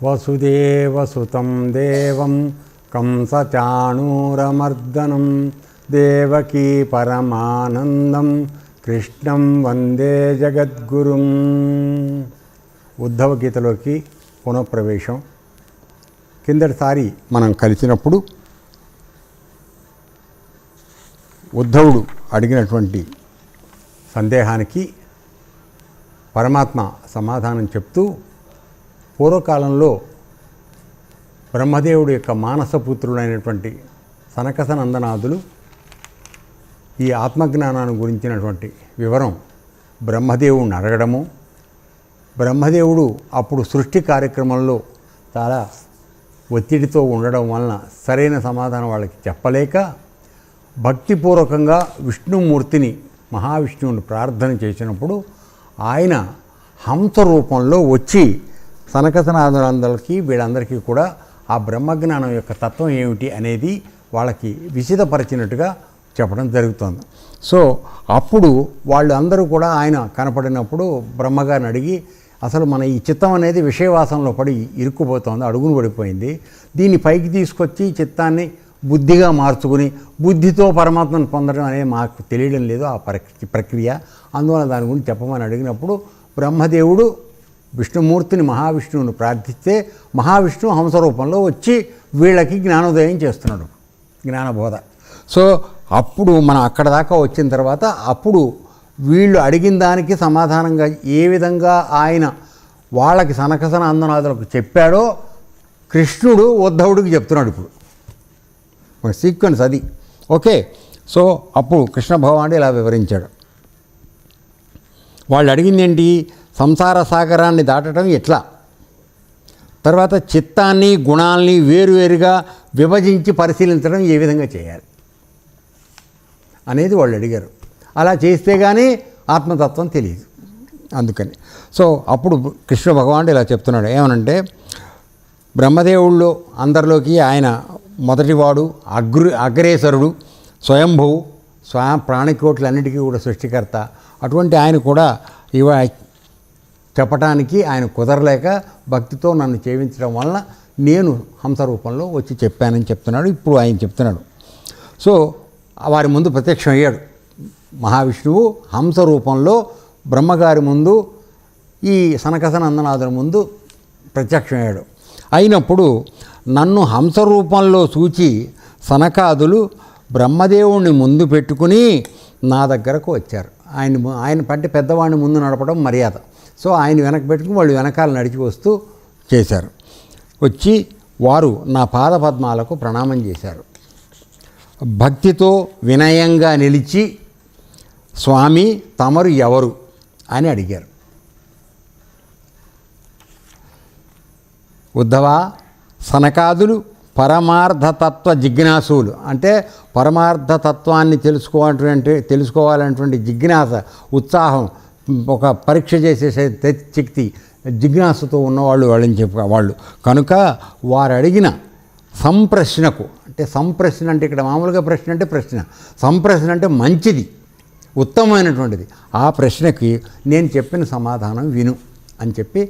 వసుదేవసుతం దేవం కంసచాణూరమర్దనం దేవకీ పరమానందం కృష్ణం వందే జగద్గురుం. ఉద్ధవ గీతలోకి పునఃప్రవేశం. కిందటిసారి మనం కలిసినప్పుడు ఉద్ధవుడు అడిగినటువంటి సందేహానికి పరమాత్మ సమాధానం చెప్తూ, పూర్వకాలంలో బ్రహ్మదేవుడి యొక్క మానసపుత్రుడైనటువంటి సనకసనందనాథులు ఈ ఆత్మజ్ఞానాన్ని గురించినటువంటి వివరం బ్రహ్మదేవుడిని అడగడము, బ్రహ్మదేవుడు అప్పుడు సృష్టి కార్యక్రమంలో చాలా ఒత్తిడితో ఉండడం వలన సరైన సమాధానం వాళ్ళకి చెప్పలేక భక్తిపూర్వకంగా విష్ణుమూర్తిని, మహావిష్ణువుని ప్రార్థన చేసినప్పుడు ఆయన హంస రూపంలో వచ్చి సనకసనాథులందరికీ వీళ్ళందరికీ కూడా ఆ బ్రహ్మజ్ఞానం యొక్క తత్వం ఏమిటి అనేది వాళ్ళకి విశదపరిచినట్టుగా చెప్పడం జరుగుతుంది. సో అప్పుడు వాళ్ళు అందరూ కూడా ఆయన కనపడినప్పుడు బ్రహ్మగారిని అడిగి, అసలు మన ఈ చిత్తం అనేది విషయవాసంలో పడి ఇరుక్కుపోతుంది, అడుగును పడిపోయింది, దీన్ని పైకి తీసుకొచ్చి చిత్తాన్ని బుద్ధిగా మార్చుకుని బుద్ధితో పరమాత్మను పొందడం అనేది మాకు తెలియడం లేదు ఆ ప్రక్రియ, అందువల్ల దాని గురించి చెప్పమని అడిగినప్పుడు బ్రహ్మదేవుడు విష్ణుమూర్తిని, మహావిష్ణువుని ప్రార్థిస్తే మహావిష్ణువు హంస రూపంలో వచ్చి వీళ్ళకి జ్ఞానోదయం చేస్తున్నాడు, జ్ఞానబోధ. సో అప్పుడు మనం అక్కడ దాకా వచ్చిన తర్వాత అప్పుడు వీళ్ళు అడిగిన దానికి సమాధానంగా ఏ విధంగా ఆయన వాళ్ళకి సనకసనందనాథులకు చెప్పాడో కృష్ణుడు ఉద్ధవుడికి చెప్తున్నాడు. ఇప్పుడు మన సీక్వెన్స్ అది. ఓకే, సో అప్పుడు కృష్ణ భగవానుడు ఇలా వివరించాడు. వాళ్ళు అడిగింది ఏంటి? సంసార సాగరాన్ని దాటడం ఎట్లా, తర్వాత చిత్తాన్ని గుణాలని వేరువేరుగా విభజించి పరిశీలించడం ఏ విధంగా చేయాలి అనేది వాళ్ళు అడిగారు. అలా చేస్తే కానీ ఆత్మతత్వం తెలియదు. అందుకని సో అప్పుడు కృష్ణ భగవానుడు ఇలా చెప్తున్నాడు. ఏమనంటే, బ్రహ్మదేవుల్లో అందరిలోకి ఆయన మొదటివాడు, అగ్రేసరుడు, స్వయంభువు, ప్రాణికోట్లన్నిటికీ కూడా సృష్టికర్త. అటువంటి ఆయన కూడా చెప్పటానికి ఆయన కుదరలేక భక్తితో నన్ను చేయించడం వలన నేను హంస రూపంలో వచ్చి చెప్పానని చెప్తున్నాడు. ఇప్పుడు ఆయన చెప్తున్నాడు. సో వారి ముందు ప్రత్యక్షం అయ్యాడు మహావిష్ణువు హంస రూపంలో బ్రహ్మగారి ముందు, ఈ సనకసనందనాథుల ముందు ప్రత్యక్షమయ్యాడు. అయినప్పుడు నన్ను హంస రూపంలో చూచి సనకాదులు బ్రహ్మదేవుణ్ణి ముందు పెట్టుకుని నా దగ్గరకు వచ్చారు. ఆయన పంటే పెద్దవాడిని ముందు నడపడం మర్యాద. సో ఆయన వెనక పెట్టుకుని వాళ్ళు వెనకాల నడిచి వస్తూ చేశారు. వచ్చి వారు నా పాదపద్మాలకు ప్రణామం చేశారు. భక్తితో వినయంగా నిలిచి, స్వామి తమరు ఎవరు అని అడిగారు. ఉద్ధవా, సనకాదులు పరమార్థతత్వ జిజ్ఞాసులు, అంటే పరమార్థతత్వాన్ని తెలుసుకోవాలనేటువంటి జిజ్ఞాస, ఉత్సాహం, ఒక పరీక్ష చేసే శక్తి, జిజ్ఞాసతో ఉన్నవాళ్ళు వాళ్ళని వాళ్ళు కనుక వారు అడిగిన సంప్రశ్నకు, అంటే సంప్రశ్న అంటే ఇక్కడ మామూలుగా ప్రశ్న అంటే ప్రశ్న, సంప్రశ్న అంటే మంచిది, ఉత్తమమైనటువంటిది, ఆ ప్రశ్నకి నేను చెప్పిన సమాధానం విను అని చెప్పి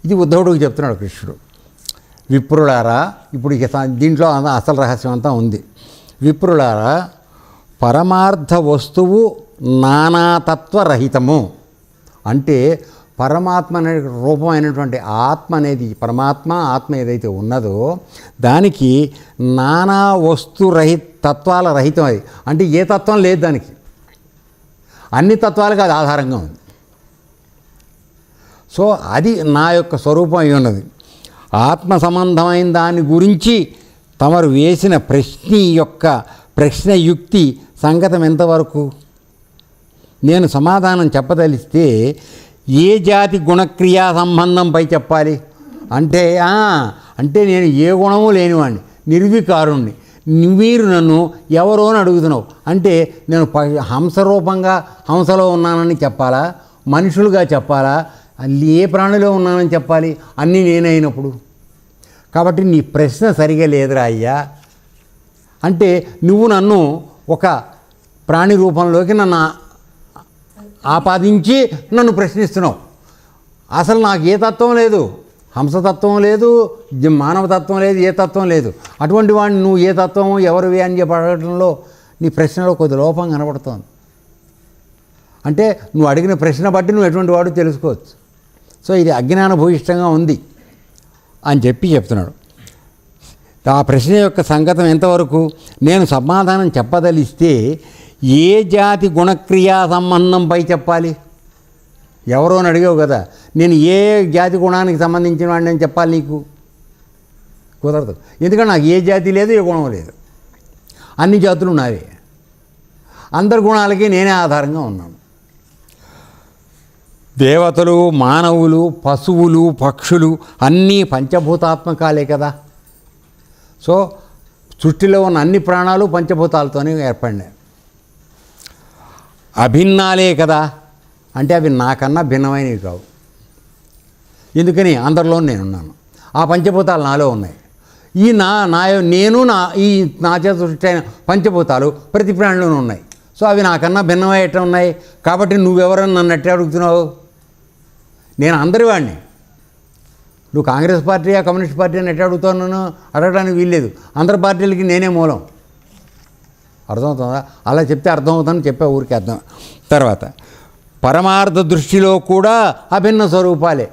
ఇది ఉద్ధవుడికి చెప్తున్నాడు కృష్ణుడు. విప్రులారా, ఇప్పుడు ఇక దీంట్లో అసలు రహస్యం అంతా ఉంది. విప్రులారా, పరమార్థ వస్తువు నానాతత్వరహితము, అంటే పరమాత్మ అనే రూపమైనటువంటి ఆత్మ అనేది, పరమాత్మ ఆత్మ ఏదైతే ఉన్నదో దానికి నానా తత్వాల రహితం. అది అంటే ఏ తత్వం లేదు దానికి, అన్ని తత్వాలకు అది ఆధారంగా ఉంది. సో అది నా యొక్క స్వరూపం అయి ఉన్నది. ఆత్మ సంబంధమైన దాని గురించి తమరు వేసిన ప్రశ్నయుక్తి సంగతం ఎంతవరకు? నేను సమాధానం చెప్పదలిస్తే ఏ జాతి గుణక్రియా సంబంధంపై చెప్పాలి? అంటే నేను ఏ గుణము లేనివాడిని, నిర్వికారుణ్ణి, మీరు నన్ను ఎవరో అని అడుగుతున్నావు అంటే నేను హంసరూపంగా హంసలో ఉన్నానని చెప్పాలా, మనుషులుగా చెప్పాలా, ఏ ప్రాణిలో ఉన్నానని చెప్పాలి? అన్నీ నేనైనప్పుడు. కాబట్టి నీ ప్రశ్న సరిగా లేదురా అయ్యా. అంటే నువ్వు నన్ను ఒక ప్రాణి రూపంలోకి నన్ను ఆపాదించి నన్ను ప్రశ్నిస్తున్నావు. అసలు నాకు ఏ తత్వం లేదు, హంసతత్వం లేదు, మానవతత్వం లేదు, ఏ తత్వం లేదు. అటువంటి వాడిని నువ్వు ఏ తత్వం ఎవరివి అని చెప్పి అడగడంలో నీ ప్రశ్నలో కొద్ది లోపం కనబడుతోంది. అంటే నువ్వు అడిగిన ప్రశ్న బట్టి నువ్వు ఎటువంటి వాడు తెలుసుకోవచ్చు. సో ఇది అజ్ఞాన భూయిష్టంగా ఉంది అని చెప్తున్నాడు. ఆ ప్రశ్న యొక్క సంగతం ఎంతవరకు? నేను సమాధానం చెప్పదలిస్తే ఏ జాతి గుణక్రియా సంబంధంపై చెప్పాలి? ఎవరో అని అడిగావు కదా, నేను ఏ జాతి గుణానికి సంబంధించిన వాడిని అని చెప్పాలి నీకు? కుదరదు. ఎందుకంటే నాకు ఏ జాతి లేదు, ఏ గుణం లేదు. అన్ని జాతులు నావే. అందరి గుణాలకి నేనే ఆధారంగా ఉన్నాను. దేవతలు, మానవులు, పశువులు, పక్షులు అన్నీ పంచభూతాత్మకాలే కదా. సో సృష్టిలో ఉన్న అన్ని ప్రాణాలు పంచభూతాలతోనే ఏర్పడినాయి. అభిన్నాలే కదా, అంటే అవి నాకన్నా భిన్నమైనవి కావు. ఎందుకని అందరిలో నేనున్నాను. ఆ పంచభూతాలు నాలో ఉన్నాయి. ఈ నా చేత సృష్టి అయిన పంచభూతాలు ప్రతి ప్రాణిలోనూ ఉన్నాయి. సో అవి నాకన్నా భిన్నమై ఎట్లా ఉన్నాయి? కాబట్టి నువ్వెవరని నన్ను ఎట్లా అడుగుతున్నావు? నేను అందరి వాడిని. నువ్వు కాంగ్రెస్ పార్టీయా కమ్యూనిస్ట్ పార్టీ అని ఎట్లా అడుగుతాను? అడగడానికి వీల్లేదు. అందరి పార్టీలకి నేనే మూలం. అర్థమవుతుందా? అలా చెప్తే అర్థమవుతుందని చెప్పే ఊరికి అర్థం. తర్వాత పరమార్థ దృష్టిలో కూడా అభిన్న స్వరూపాలే.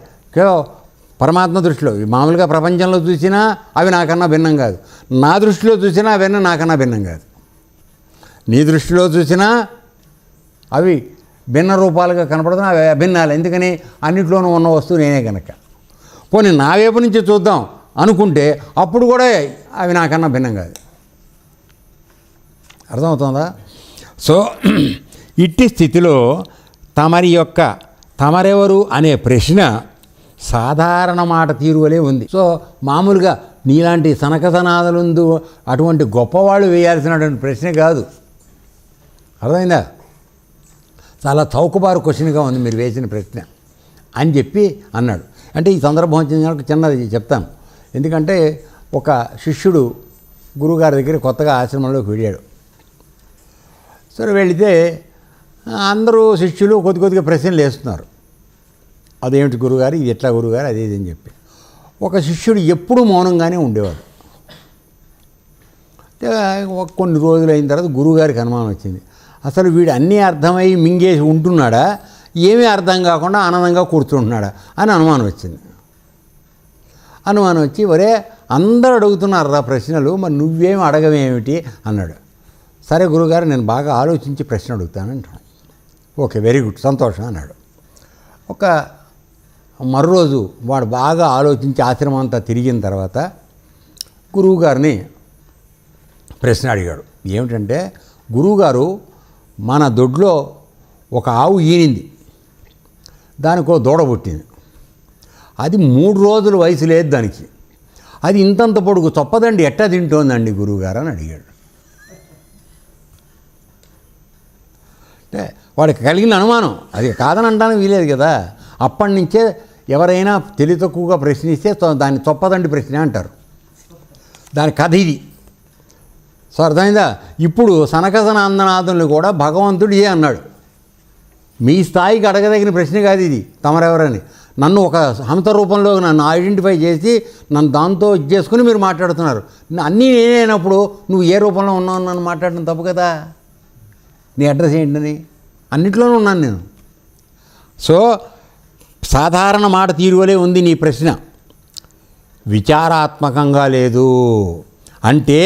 పరమాత్మ దృష్టిలో మామూలుగా ప్రపంచంలో చూసినా అవి నాకన్నా భిన్నం కాదు. నా దృష్టిలో చూసినా అవన్నీ నాకన్నా భిన్నం కాదు. నీ దృష్టిలో చూసినా అవి భిన్న రూపాలుగా కనపడుతున్నా అవి అభిన్నాలు. ఎందుకని? అన్నింటిలోనూ ఉన్న వస్తువు నేనే కనుక. పోనీ నా వైపు నుంచి చూద్దాం అనుకుంటే అప్పుడు కూడా అవి నాకన్నా భిన్నం కాదు. అర్థమవుతుందా? సో ఇట్టి స్థితిలో తమరెవరు అనే ప్రశ్న సాధారణ మాట తీరువలే ఉంది. సో మామూలుగా నీలాంటి సనకసనాదులందు అటువంటి గొప్పవాళ్ళు వేయాల్సినటువంటి ప్రశ్న కాదు. అర్థమైందా? చాలా చౌకబారు క్వశ్చన్గా ఉంది మీరు వేసిన ప్రశ్న అని చెప్పి అన్నాడు. అంటే ఈ సందర్భం వచ్చిన చిన్నది చెప్తాను. ఎందుకంటే ఒక శిష్యుడు గురువుగారి దగ్గర కొత్తగా ఆశ్రమంలోకి వెళ్ళాడు. సరే వెళితే అందరూ శిష్యులు కొద్దిగా ప్రశ్నలు వేస్తున్నారు. అదేమిటి గురుగారు, ఇది ఎట్లా గురుగారు, అదేది అని చెప్పి. ఒక శిష్యుడు ఎప్పుడూ మౌనంగానే ఉండేవాడు. కొన్ని రోజులు అయిన తర్వాత గురువుగారికి అనుమానం వచ్చింది. అసలు వీడు అన్నీ అర్థమై మింగేసి ఉంటున్నాడా, ఏమీ అర్థం కాకుండా ఆనందంగా కూర్చుంటున్నాడా అని అనుమానం వచ్చింది. అనుమానం వచ్చి ఒరే అందరూ అడుగుతున్నారు రా ప్రశ్నలు, మరి నువ్వేం అడగవేమిటి అన్నాడు. సరే గురుగారు నేను బాగా ఆలోచించి ప్రశ్న అడుగుతాను అంటాను. ఓకే వెరీ గుడ్ సంతోషం అన్నాడు. ఒక మరోరోజు వాడు బాగా ఆలోచించి ఆశ్రమం అంతా తిరిగిన తర్వాత గురువుగారిని ప్రశ్న అడిగాడు. ఏమిటంటే, గురువుగారు మన దొడ్లో ఒక ఆవు ఈనింది, దానికో దూడ పుట్టింది. అది 3 రోజుల వయసు లేదు దానికి. అది ఇంతంత పొడుగు చొప్పదండి ఎట్టా తింటోందండి గురువుగారు అని అడిగాడు. అంటే వాడికి కలిగిన అనుమానం అది కాదని అనడానికి వీలేదు కదా. అప్పటి నుంచే ఎవరైనా తెలివి తక్కువగా ప్రశ్నిస్తే దాన్ని చొప్పదండి ప్రశ్న అంటారు. దాని కథ ఇది. సో అర్థమైందా? ఇప్పుడు సనకసనందనాథుల్ని కూడా భగవంతుడు అన్నాడు. మీ స్థాయికి అడగదగిన ప్రశ్న కాదు ఇది. తమరెవరని నన్ను ఒక హంస రూపంలో నన్ను ఐడెంటిఫై చేసి నన్ను దాంతో చేసుకుని మీరు మాట్లాడుతున్నారు. అన్నీ నేనే అయినప్పుడు నువ్వు ఏ రూపంలో ఉన్నావు నన్ను మాట్లాడడం తప్పు కదా. నీ అడ్రస్ ఏంటని? అన్నిట్లోనూ ఉన్నాను నేను. సో సాధారణ మాట తీరువలే ఉంది నీ ప్రశ్న, విచారాత్మకంగా లేదు. అంటే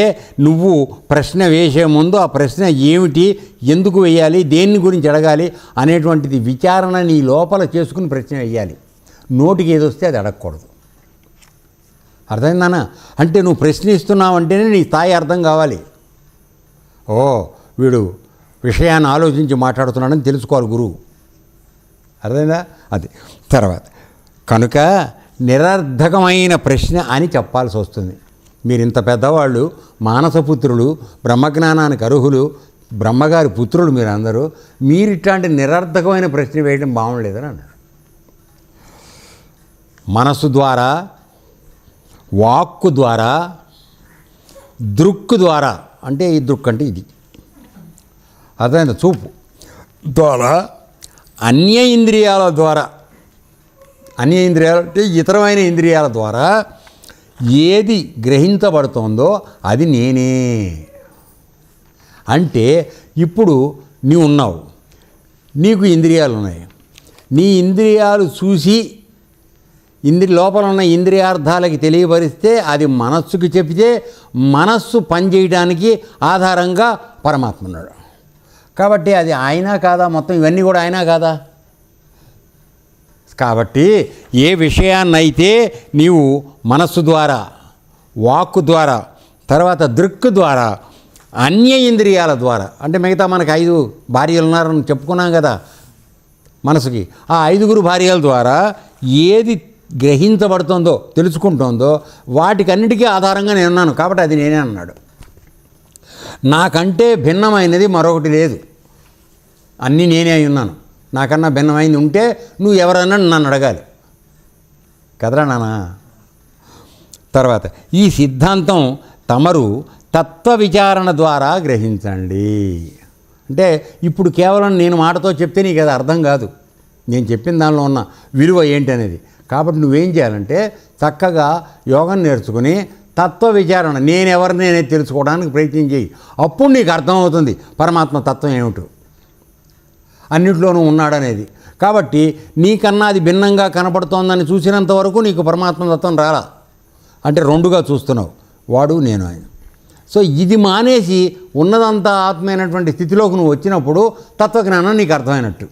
నువ్వు ప్రశ్న వేసే ముందు ఆ ప్రశ్న ఏమిటి, ఎందుకు వేయాలి, దేన్ని గురించి అడగాలి అనేటువంటిది విచారణ నీ లోపల చేసుకుని ప్రశ్న వేయాలి. నోటికి ఏది వస్తే అది అడగకూడదు. అర్థమైందానా? అంటే నువ్వు ప్రశ్నిస్తున్నావంటేనే నీ స్థాయి అర్థం కావాలి. ఓ వీడు విషయాన్ని ఆలోచించి మాట్లాడుతున్నాడని తెలుసుకోవాలి గురువు. అర్థమైందా? అది తర్వాత కనుక నిరర్ధకమైన ప్రశ్న అని చెప్పాల్సి వస్తుంది. మీరు ఇంత పెద్దవాళ్ళు, మానసపుత్రులు, బ్రహ్మజ్ఞానానికి అర్హులు, బ్రహ్మగారి పుత్రులు మీరందరూ, మీరు ఇట్లాంటి నిరర్ధకమైన ప్రశ్న వేయడం బాగుండలేదని అన్నారు. మనస్సు ద్వారా, వాక్కు ద్వారా, దృక్కు ద్వారా, అంటే ఈ దృక్ అంటే ఇది అర్థమైంది, చూపు ద్వారా, అన్య ఇంద్రియాల ద్వారా అన్య ఇంద్రియాలు అంటే ఇతరమైన ఇంద్రియాల ద్వారా ఏది గ్రహించబడుతోందో అది నేనే. అంటే ఇప్పుడు నీవు ఉన్నావు, నీకు ఇంద్రియాలు ఉన్నాయి. నీ ఇంద్రియాలు చూసి లోపల ఉన్న ఇంద్రియార్థాలకి తెలియపరిస్తే అది మనస్సుకి చెప్తే మనస్సు పనిచేయడానికి ఆధారంగా పరమాత్మ ఉన్నాడు. కాబట్టి అది ఆయన కాదా? మొత్తం ఇవన్నీ కూడా ఆయన కాదా? కాబట్టి ఏ విషయాన్నైతే నీవు మనస్సు ద్వారా, వాక్కు ద్వారా, తర్వాత దృక్కు ద్వారా, అన్య ఇంద్రియాల ద్వారా, అంటే మిగతా మనకు 5 భార్యలు ఉన్నారని చెప్పుకున్నాం కదా మనసుకి, ఆ 5 భార్యల ద్వారా ఏది గ్రహించబడుతుందో తెలుసుకుంటుందో వాటికన్నిటికీ ఆధారంగా నేనున్నాను. కాబట్టి అది నేనే అన్నాడు. నాకంటే భిన్నమైనది మరొకటి లేదు, అన్నీ నేనే అయి ఉన్నాను. నాకన్నా భిన్నమైంది ఉంటే నువ్వు ఎవరన్నా నన్ను అడగాలి కదరా నాన్న. తర్వాత ఈ సిద్ధాంతం తమరు తత్వ విచారణ ద్వారా గ్రహించండి. అంటే ఇప్పుడు కేవలం నేను మాటతో చెప్తే నీకు అది అర్థం కాదు, నేను చెప్పిన దానిలో ఉన్న విలువ ఏంటి అనేది. కాబట్టి నువ్వేం చేయాలంటే చక్కగా యోగం నేర్చుకుని తత్వ విచారణ, నేనెవరిని అనేది తెలుసుకోవడానికి ప్రయత్నం చేయి. అప్పుడు నీకు అర్థమవుతుంది పరమాత్మ తత్వం ఏమిటో, అన్నింటిలోనూ ఉన్నాడనేది. కాబట్టి నీకన్నా అది భిన్నంగా కనపడుతోందని చూసినంత వరకు నీకు పరమాత్మ తత్వం రాలా. అంటే రెండుగా చూస్తున్నావు, వాడు నేను ఆయన. సో ఇది మానేసి ఉన్నదంతా ఆత్మైనటువంటి స్థితిలోకి నువ్వు వచ్చినప్పుడు తత్వజ్ఞానం నీకు అర్థమైనట్టు.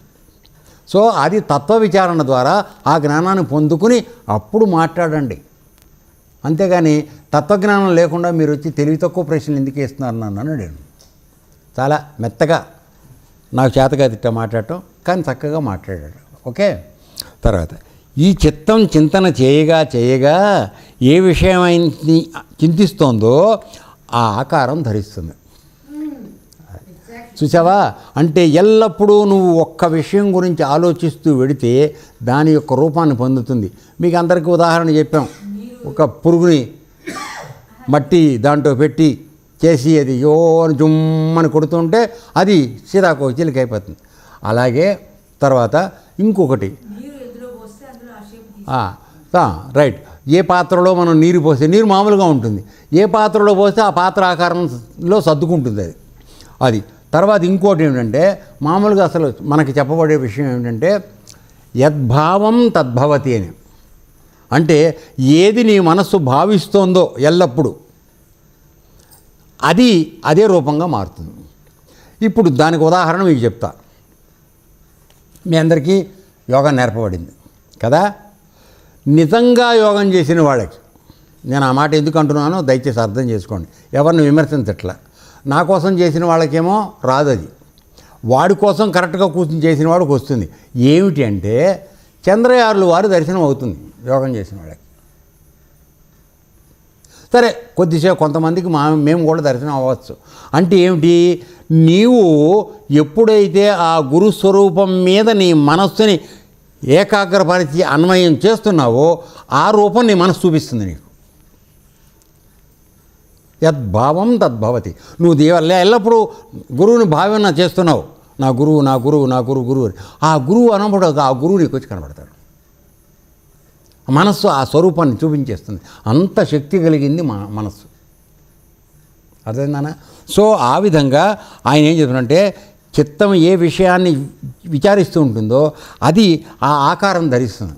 సో అది తత్వ విచారణ ద్వారా ఆ జ్ఞానాన్ని పొందుకుని అప్పుడు మాట్లాడండి. అంతేగాని తత్వజ్ఞానం లేకుండా మీరు వచ్చి తెలివి తక్కువ ప్రశ్నలు ఎందుకు వేస్తున్నారు నన్ను అడిగాను. చాలా మెత్తగా నాకు చేతగా తిట్ట మాట్లాడటం, కానీ చక్కగా మాట్లాడాడు. ఓకే. తర్వాత ఈ చిత్తం చింతన చేయగా చేయగా ఏ విషయమైంది చింతిస్తోందో ఆ ఆకారం ధరిస్తుంది. చూసావా? అంటే ఎల్లప్పుడూ నువ్వు ఒక్క విషయం గురించి ఆలోచిస్తూ వెడితే దాని యొక్క రూపాన్ని పొందుతుంది. మీకు అందరికీ ఉదాహరణ చెప్పాం, ఒక పురుగుని మట్టి దాంట్లో పెట్టి చేసి అది యోని జుమ్మని కొడుతుంటే అది సీతాకోచిలికి అయిపోతుంది. అలాగే తర్వాత ఇంకొకటి రైట్, ఏ పాత్రలో మనం నీరు పోస్తే నీరు మామూలుగా ఉంటుంది, ఏ పాత్రలో పోస్తే ఆ పాత్ర ఆకారంలో సర్దుకుంటుంది అది. తర్వాత ఇంకోటి ఏమిటంటే మామూలుగా అసలు మనకి చెప్పబడే విషయం ఏమిటంటే యద్భావం తద్భవతి అని. అంటే ఏది నీ మనస్సు భావిస్తోందో ఎల్లప్పుడూ అది అదే రూపంగా మారుతుంది. ఇప్పుడు దానికి ఉదాహరణ మీకు చెప్తా. మీ అందరికీ యోగా నేర్పబడింది కదా. నిజంగా యోగం చేసిన వాళ్ళకి, నేను ఆ మాట ఎందుకు అంటున్నానో దయచేసి అర్థం చేసుకోండి, ఎవరిని విమర్శించట్లా. నా కోసం చేసిన వాళ్ళకేమో రాదు, అది వాడి కోసం కరెక్ట్గా కూర్చొని చేసిన వాడికి వస్తుంది. ఏమిటి అంటే చంద్రయారులు వారు దర్శనం అవుతుంది యోగం చేసిన వాళ్ళకి. సరే కొద్దిసేపు కొంతమందికి మేము కూడా దర్శనం అవ్వచ్చు. అంటే ఏమిటి, నీవు ఎప్పుడైతే ఆ గురుస్వరూపం మీద నీ మనస్సుని ఏకాగ్రపరిచి అన్వయం చేస్తున్నావో ఆ రూపం నీ మనసు చూపిస్తుంది నీకు. యద్భావం తద్భవతి. నువ్వు ఎల్లప్పుడూ గురువుని భావన చేస్తున్నావు, నా గురువు నా గురువు నా గురువు గురువు అని. ఆ గురువు అనప్పుడు ఆ గురువు నీకు వచ్చి కనబడతాడు. మనస్సు ఆ స్వరూపాన్ని చూపించేస్తుంది. అంత శక్తి కలిగింది మనస్సు. అర్థమైందానా? సో ఆ విధంగా ఆయన ఏం చెప్తున్నాడంటే చిత్తం ఏ విషయాన్ని విచారిస్తూ ఉంటుందో అది ఆ ఆకారం ధరిస్తుంది.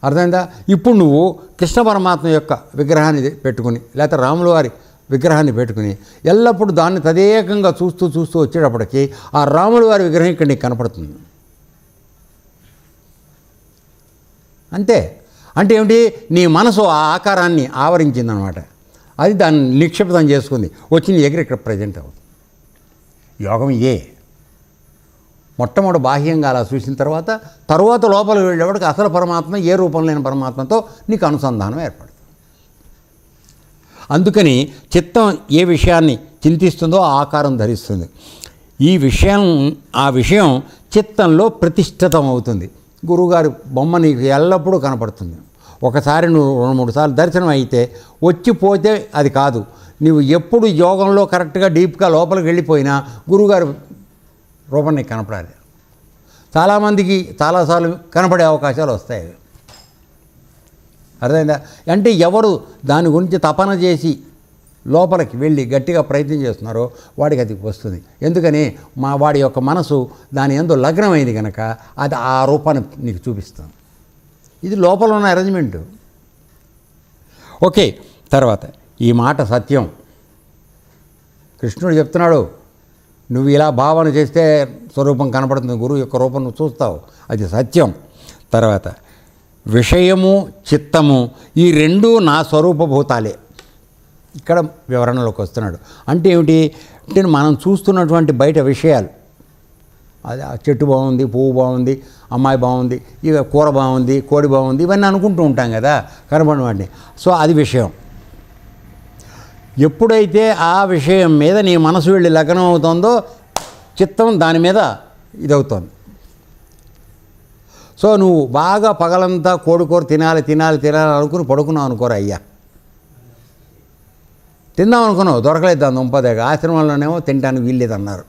అర్థమైందా? ఇప్పుడు నువ్వు కృష్ణ పరమాత్మ యొక్క విగ్రహాన్ని పెట్టుకుని లేకపోతే రాముల వారి విగ్రహాన్ని పెట్టుకుని ఎల్లప్పుడూ దాన్ని తదేకంగా చూస్తూ చూస్తూ వచ్చేటప్పటికి ఆ రాముల వారి విగ్రహం ఇక్కడ నీకు కనపడుతుంది. అంతే. అంటే ఏమిటి, నీ మనసు ఆ ఆకారాన్ని ఆవరించిందనమాట. అది దాన్ని నిక్షిప్తం చేసుకుంది, వచ్చి నీ దగ్గర ఇక్కడ ప్రజెంట్ అవుతుంది. యోగం మొట్టమొదటి బాహ్యంగా అలా చూసిన తర్వాత లోపలికి వెళ్ళేవాడికి అసలు పరమాత్మ ఏ రూపం లేని పరమాత్మతో నీకు అనుసంధానం ఏర్పడుతుంది. అందుకని చిత్తం ఏ విషయాన్ని చింతిస్తుందో ఆ ఆకారం ధరిస్తుంది. ఆ విషయం చిత్తంలో ప్రతిష్ఠితం అవుతుంది. గురువుగారి బొమ్మ నీకు ఎల్లప్పుడూ కనపడుతుంది. ఒకసారి నువ్వు 2-3 సార్లు దర్శనం అయితే వచ్చిపోతే అది కాదు. నువ్వు ఎప్పుడు యోగంలో కరెక్ట్గా డీప్గా లోపలికి వెళ్ళిపోయినా గురువుగారి రూపం నీకు కనపడాలి. చాలామందికి చాలాసార్లు కనపడే అవకాశాలు వస్తాయి. అర్థమైందా? అంటే ఎవరు దాని గురించి తపన చేసి లోపలికి వెళ్ళి గట్టిగా ప్రయత్నం చేస్తున్నారో వాడికి అది వస్తుంది. ఎందుకని వాడి యొక్క మనసు దాని యందు లగ్నమైంది కనుక అది ఆ రూపాన్ని నీకు చూపిస్తుంది. ఇది లోపల ఉన్న అరేంజ్మెంటు. ఓకే, తర్వాత ఈ మాట సత్యం. కృష్ణుడు చెప్తున్నాడు, నువ్వు ఇలా భావన చేస్తే స్వరూపం కనపడుతుంది, గురువు యొక్క రూపం నువ్వు చూస్తావు, అది సత్యం. తర్వాత విషయము చిత్తము ఈ రెండూ నా స్వరూపభూతాలే. ఇక్కడ వివరణలోకి వస్తున్నాడు. అంటే ఏమిటి అంటే మనం చూస్తున్నటువంటి బయట విషయాలు, అది ఆ చెట్టు బాగుంది, పువ్వు బాగుంది, అమ్మాయి బాగుంది, ఇక కూర బాగుంది, కోడి బాగుంది, ఇవన్నీ అనుకుంటూ ఉంటాం కదా కనపడిన వాటిని. సో అది విషయం. ఎప్పుడైతే ఆ విషయం మీద నీ మనసు వెళ్ళి లగ్నం అవుతుందో చిత్తం దాని మీద ఇదవుతుంది. సో నువ్వు బాగా పగలంతా కోడికూర తినాలి అనుకుని పడుకున్నావు అనుకోరా, అయ్యా తిందాం అనుకున్నావు, దొరకలేదు దాని దుంపదేగా, ఆశ్రమంలోనేమో తినడానికి వీల్లేదన్నారు.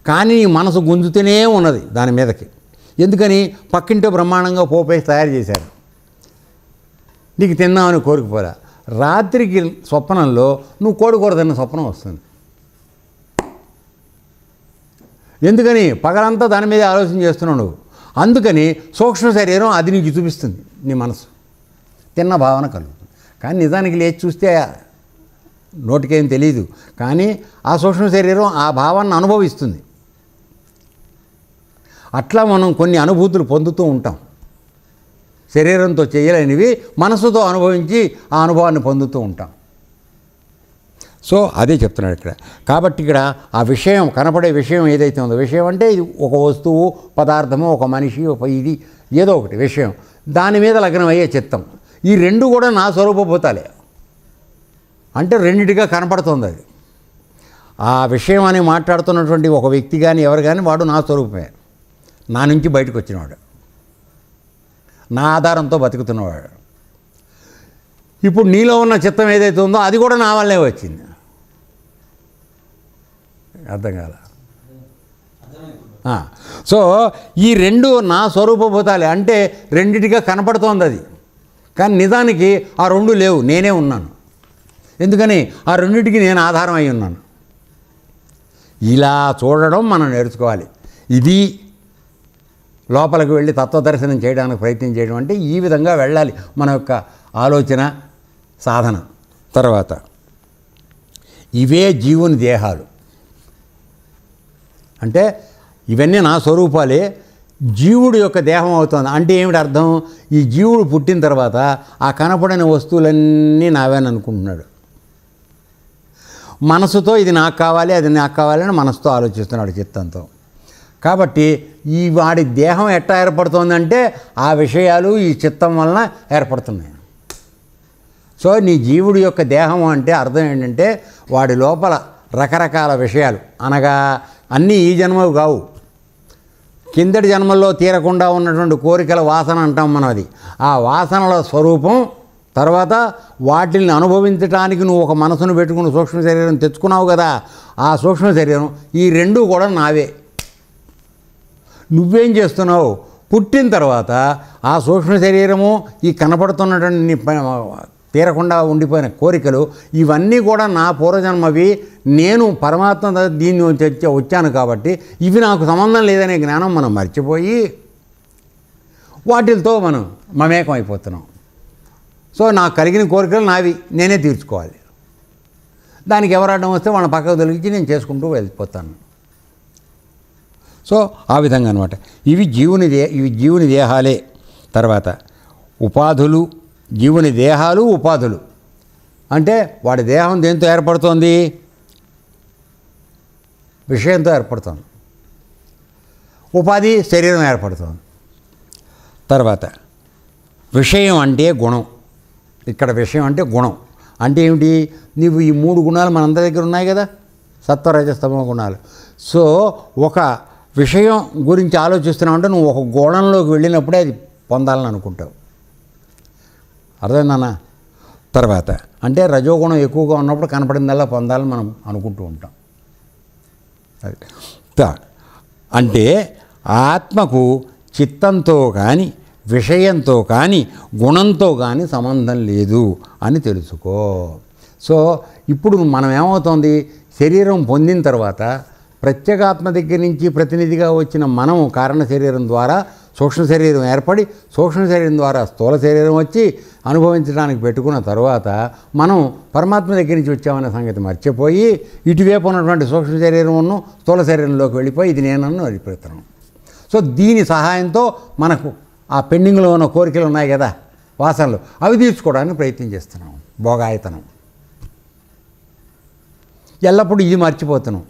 కానీ నీ మనసు గుంజుతూనే ఉన్నది దాని మీదకి. ఎందుకని? పక్కింటో బ్రహ్మాండంగా పోపేసి తయారు చేశారు, నీకు తిందామని కోరికపోరా. రాత్రికి స్వప్నంలో నువ్వు కోడికూర తిన్న స్వప్నం వస్తుంది. ఎందుకని? పగలంతా దాని మీద ఆలోచన చేస్తున్నావు నువ్వు. అందుకని సూక్ష్మ శరీరం అది నీకు చూపిస్తుంది, నీ మనసు తిన్న భావన కలుగుతుంది. కానీ నిజానికి లేచి చూస్తే నోటికేం తెలియదు, కానీ ఆ సూక్ష్మ శరీరం ఆ భావాన్ని అనుభవిస్తుంది. అట్లా మనం కొన్ని అనుభూతులు పొందుతూ ఉంటాం. శరీరంతో చేయలేనివి మనసుతో అనుభవించి ఆ అనుభవాన్ని పొందుతూ ఉంటాం. సో అదే చెప్తున్నాడు ఇక్కడ. కాబట్టి ఇక్కడ ఆ విషయం, కనపడే విషయం ఏదైతే ఉందో, విషయం అంటే ఇది ఒక వస్తువు, పదార్థము, ఒక మనిషి, ఒక ఇది ఏదో ఒకటి విషయం, దాని మీద లగ్నం అయ్యే చిత్తం. ఈ రెండు కూడా నా స్వరూపభూతాలే. అంటే రెండిటిగా కనపడుతుంది అది. ఆ విషయం అని మాట్లాడుతున్నటువంటి ఒక వ్యక్తి కానీ ఎవరు కానీ వాడు నా స్వరూపమే, నా నుంచి బయటకు వచ్చినవాడు, నా ఆధారంతో బతుకుతున్నవాడు. ఇప్పుడు నీలో ఉన్న చిత్తం ఏదైతే ఉందో అది కూడా నా వల్లే వచ్చింది. అర్థం కాల? సో ఈ రెండు నా స్వరూపభూతాలే. అంటే రెండిటిగా కనపడుతోంది అది, కానీ నిజానికి ఆ రెండు లేవు, నేనే ఉన్నాను. ఎందుకని? ఆ రెండింటికి నేను ఆధారం అయి ఉన్నాను. ఇలా చూడడం మనం నేర్చుకోవాలి. ఇది లోపలికి వెళ్ళి తత్వదర్శనం చేయడానికి ప్రయత్నం చేయడం అంటే ఈ విధంగా వెళ్ళాలి మన యొక్క ఆలోచన సాధన. తర్వాత ఇవే జీవుని దేహాలు. అంటే ఇవన్నీ నా స్వరూపాలే, జీవుడు యొక్క దేహం అవుతుంది. అంటే ఏమిటి అర్థం? ఈ జీవుడు పుట్టిన తర్వాత ఆ కనపడని వస్తువులన్నీ నావేని అనుకుంటున్నాడు. మనసుతో ఇది నాకు కావాలి, అది నాకు కావాలని మనసుతో ఆలోచిస్తున్నాడు చిత్తంతో. కాబట్టి ఈ వాడి దేహం ఎట్లా ఏర్పడుతుందంటే ఆ విషయాలు ఈ చిత్తం వలన ఏర్పడుతున్నాయి. సో నీ జీవుడి యొక్క దేహం అంటే అర్థం ఏంటంటే వాడి లోపల రకరకాల విషయాలు, అనగా అన్నీ ఈ జన్మవి కావు, కిందటి జన్మల్లో తీరకుండా ఉన్నటువంటి కోరికల వాసన అంటాం మనం. అది ఆ వాసనల స్వరూపం. తర్వాత వాటిని అనుభవించడానికి నువ్వు ఒక మనసును పెట్టుకుని సూక్ష్మ శరీరం తెచ్చుకున్నావు కదా, ఆ సూక్ష్మ శరీరం ఈ రెండూ కూడా నావే. నువ్వేం చేస్తున్నావు? పుట్టిన తర్వాత ఆ సూక్ష్మ శరీరము, ఈ కనపడుతున్నటువంటి తీరకుండా ఉండిపోయిన కోరికలు, ఇవన్నీ కూడా నా పూర్వజన్మవి. నేను పరమాత్మ దీన్ని వచ్చాను కాబట్టి ఇవి నాకు సంబంధం లేదనే జ్ఞానం మనం మర్చిపోయి వాటితో మనం మమేకం అయిపోతున్నాం. సో నాకు కలిగిన కోరికలు నావి, నేనే తీర్చుకోవాలి. దానికి ఎవరు అడ్డం వస్తే వాళ్ళని పక్కకు తొలగించి నేను చేసుకుంటూ వెళ్ళిపోతాను. సో ఆ విధంగా అనమాట. ఇవి జీవుని దేహాలే. తర్వాత ఉపాధులు, జీవుని దేహాలు ఉపాధులు. అంటే వాడి దేహం దేంతో ఏర్పడుతోంది? విషయంతో ఏర్పడుతుంది. ఉపాధి శరీరం ఏర్పడుతుంది. తర్వాత విషయం అంటే గుణం. ఇక్కడ విషయం అంటే గుణం. అంటే ఏమిటి? నీవు ఈ మూడు గుణాలు మనందరి దగ్గర ఉన్నాయి కదా, సత్వరజస్తమో గుణాలు. సో ఒక విషయం గురించి ఆలోచిస్తున్నావు అంటే నువ్వు ఒక గుణంలోకి వెళ్ళినప్పుడే అది పొందాలని అనుకుంటావు. అర్థమైందన్నా? తర్వాత అంటే రజోగుణం ఎక్కువగా ఉన్నప్పుడు కనపడిందల్లా పొందాలని మనం అనుకుంటూ ఉంటాం. అంటే ఆత్మకు చిత్తంతో కానీ విషయంతో కానీ గుణంతో కానీ సంబంధం లేదు అని తెలుసుకో. సో ఇప్పుడు మనం ఏమవుతుంది, శరీరం పొందిన తర్వాత ప్రత్యేగాత్మ దగ్గర నుంచి ప్రతినిధిగా వచ్చిన మనము కారణ శరీరం ద్వారా సూక్ష్మ శరీరం ఏర్పడి సూక్ష్మ శరీరం ద్వారా స్థూల శరీరం వచ్చి అనుభవించడానికి పెట్టుకున్న తర్వాత మనం పరమాత్మ దగ్గర నుంచి వచ్చామనే సంగతి మర్చిపోయి ఇటువైపు ఉన్నటువంటి సూక్ష్మ శరీరమును స్థూల శరీరంలోకి వెళ్ళిపోయి ఇది నేనన్ను అడిపోతున్నాం. సో దీని సహాయంతో మనకు ఆ పెండింగ్లో ఉన్న కోరికలు ఉన్నాయి కదా, వాసనలు, అవి తీర్చుకోవడానికి ప్రయత్నం చేస్తున్నాం. భోగాయతనం ఎల్లప్పుడూ ఇది మర్చిపోతున్నాం.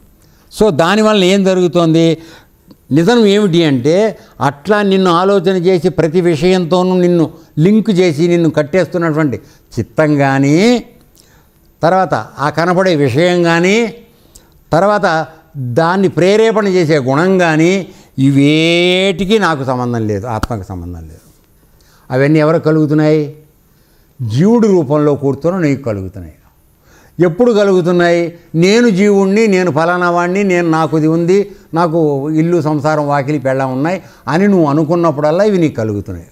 సో దానివల్ల ఏం జరుగుతోంది, నిజం ఏమిటి అంటే అట్లా నిన్ను ఆలోచన చేసి ప్రతి విషయంతోనూ నిన్ను లింక్ చేసి నిన్ను కట్టేస్తున్నటువంటి చిత్తం కానీ, తర్వాత ఆ కనపడే విషయం కానీ, తర్వాత దాన్ని ప్రేరేపణ చేసే గుణం కానీ, ఇవేటికి నాకు సంబంధం లేదు, ఆత్మకు సంబంధం లేదు. అవన్నీ ఎవరికి కలుగుతున్నాయి, జీవుడి రూపంలో కూర్చొని నీకు కలుగుతున్నాయి. ఎప్పుడు కలుగుతున్నాయి, నేను జీవుణ్ణి, నేను ఫలానా వాడిని, నేను నాకు ఇది ఉంది, నాకు ఇల్లు సంసారం వాకిలి పెళ్ళం ఉన్నాయి అని నువ్వు అనుకున్నప్పుడల్లా ఇవి నీకు కలుగుతున్నాయి.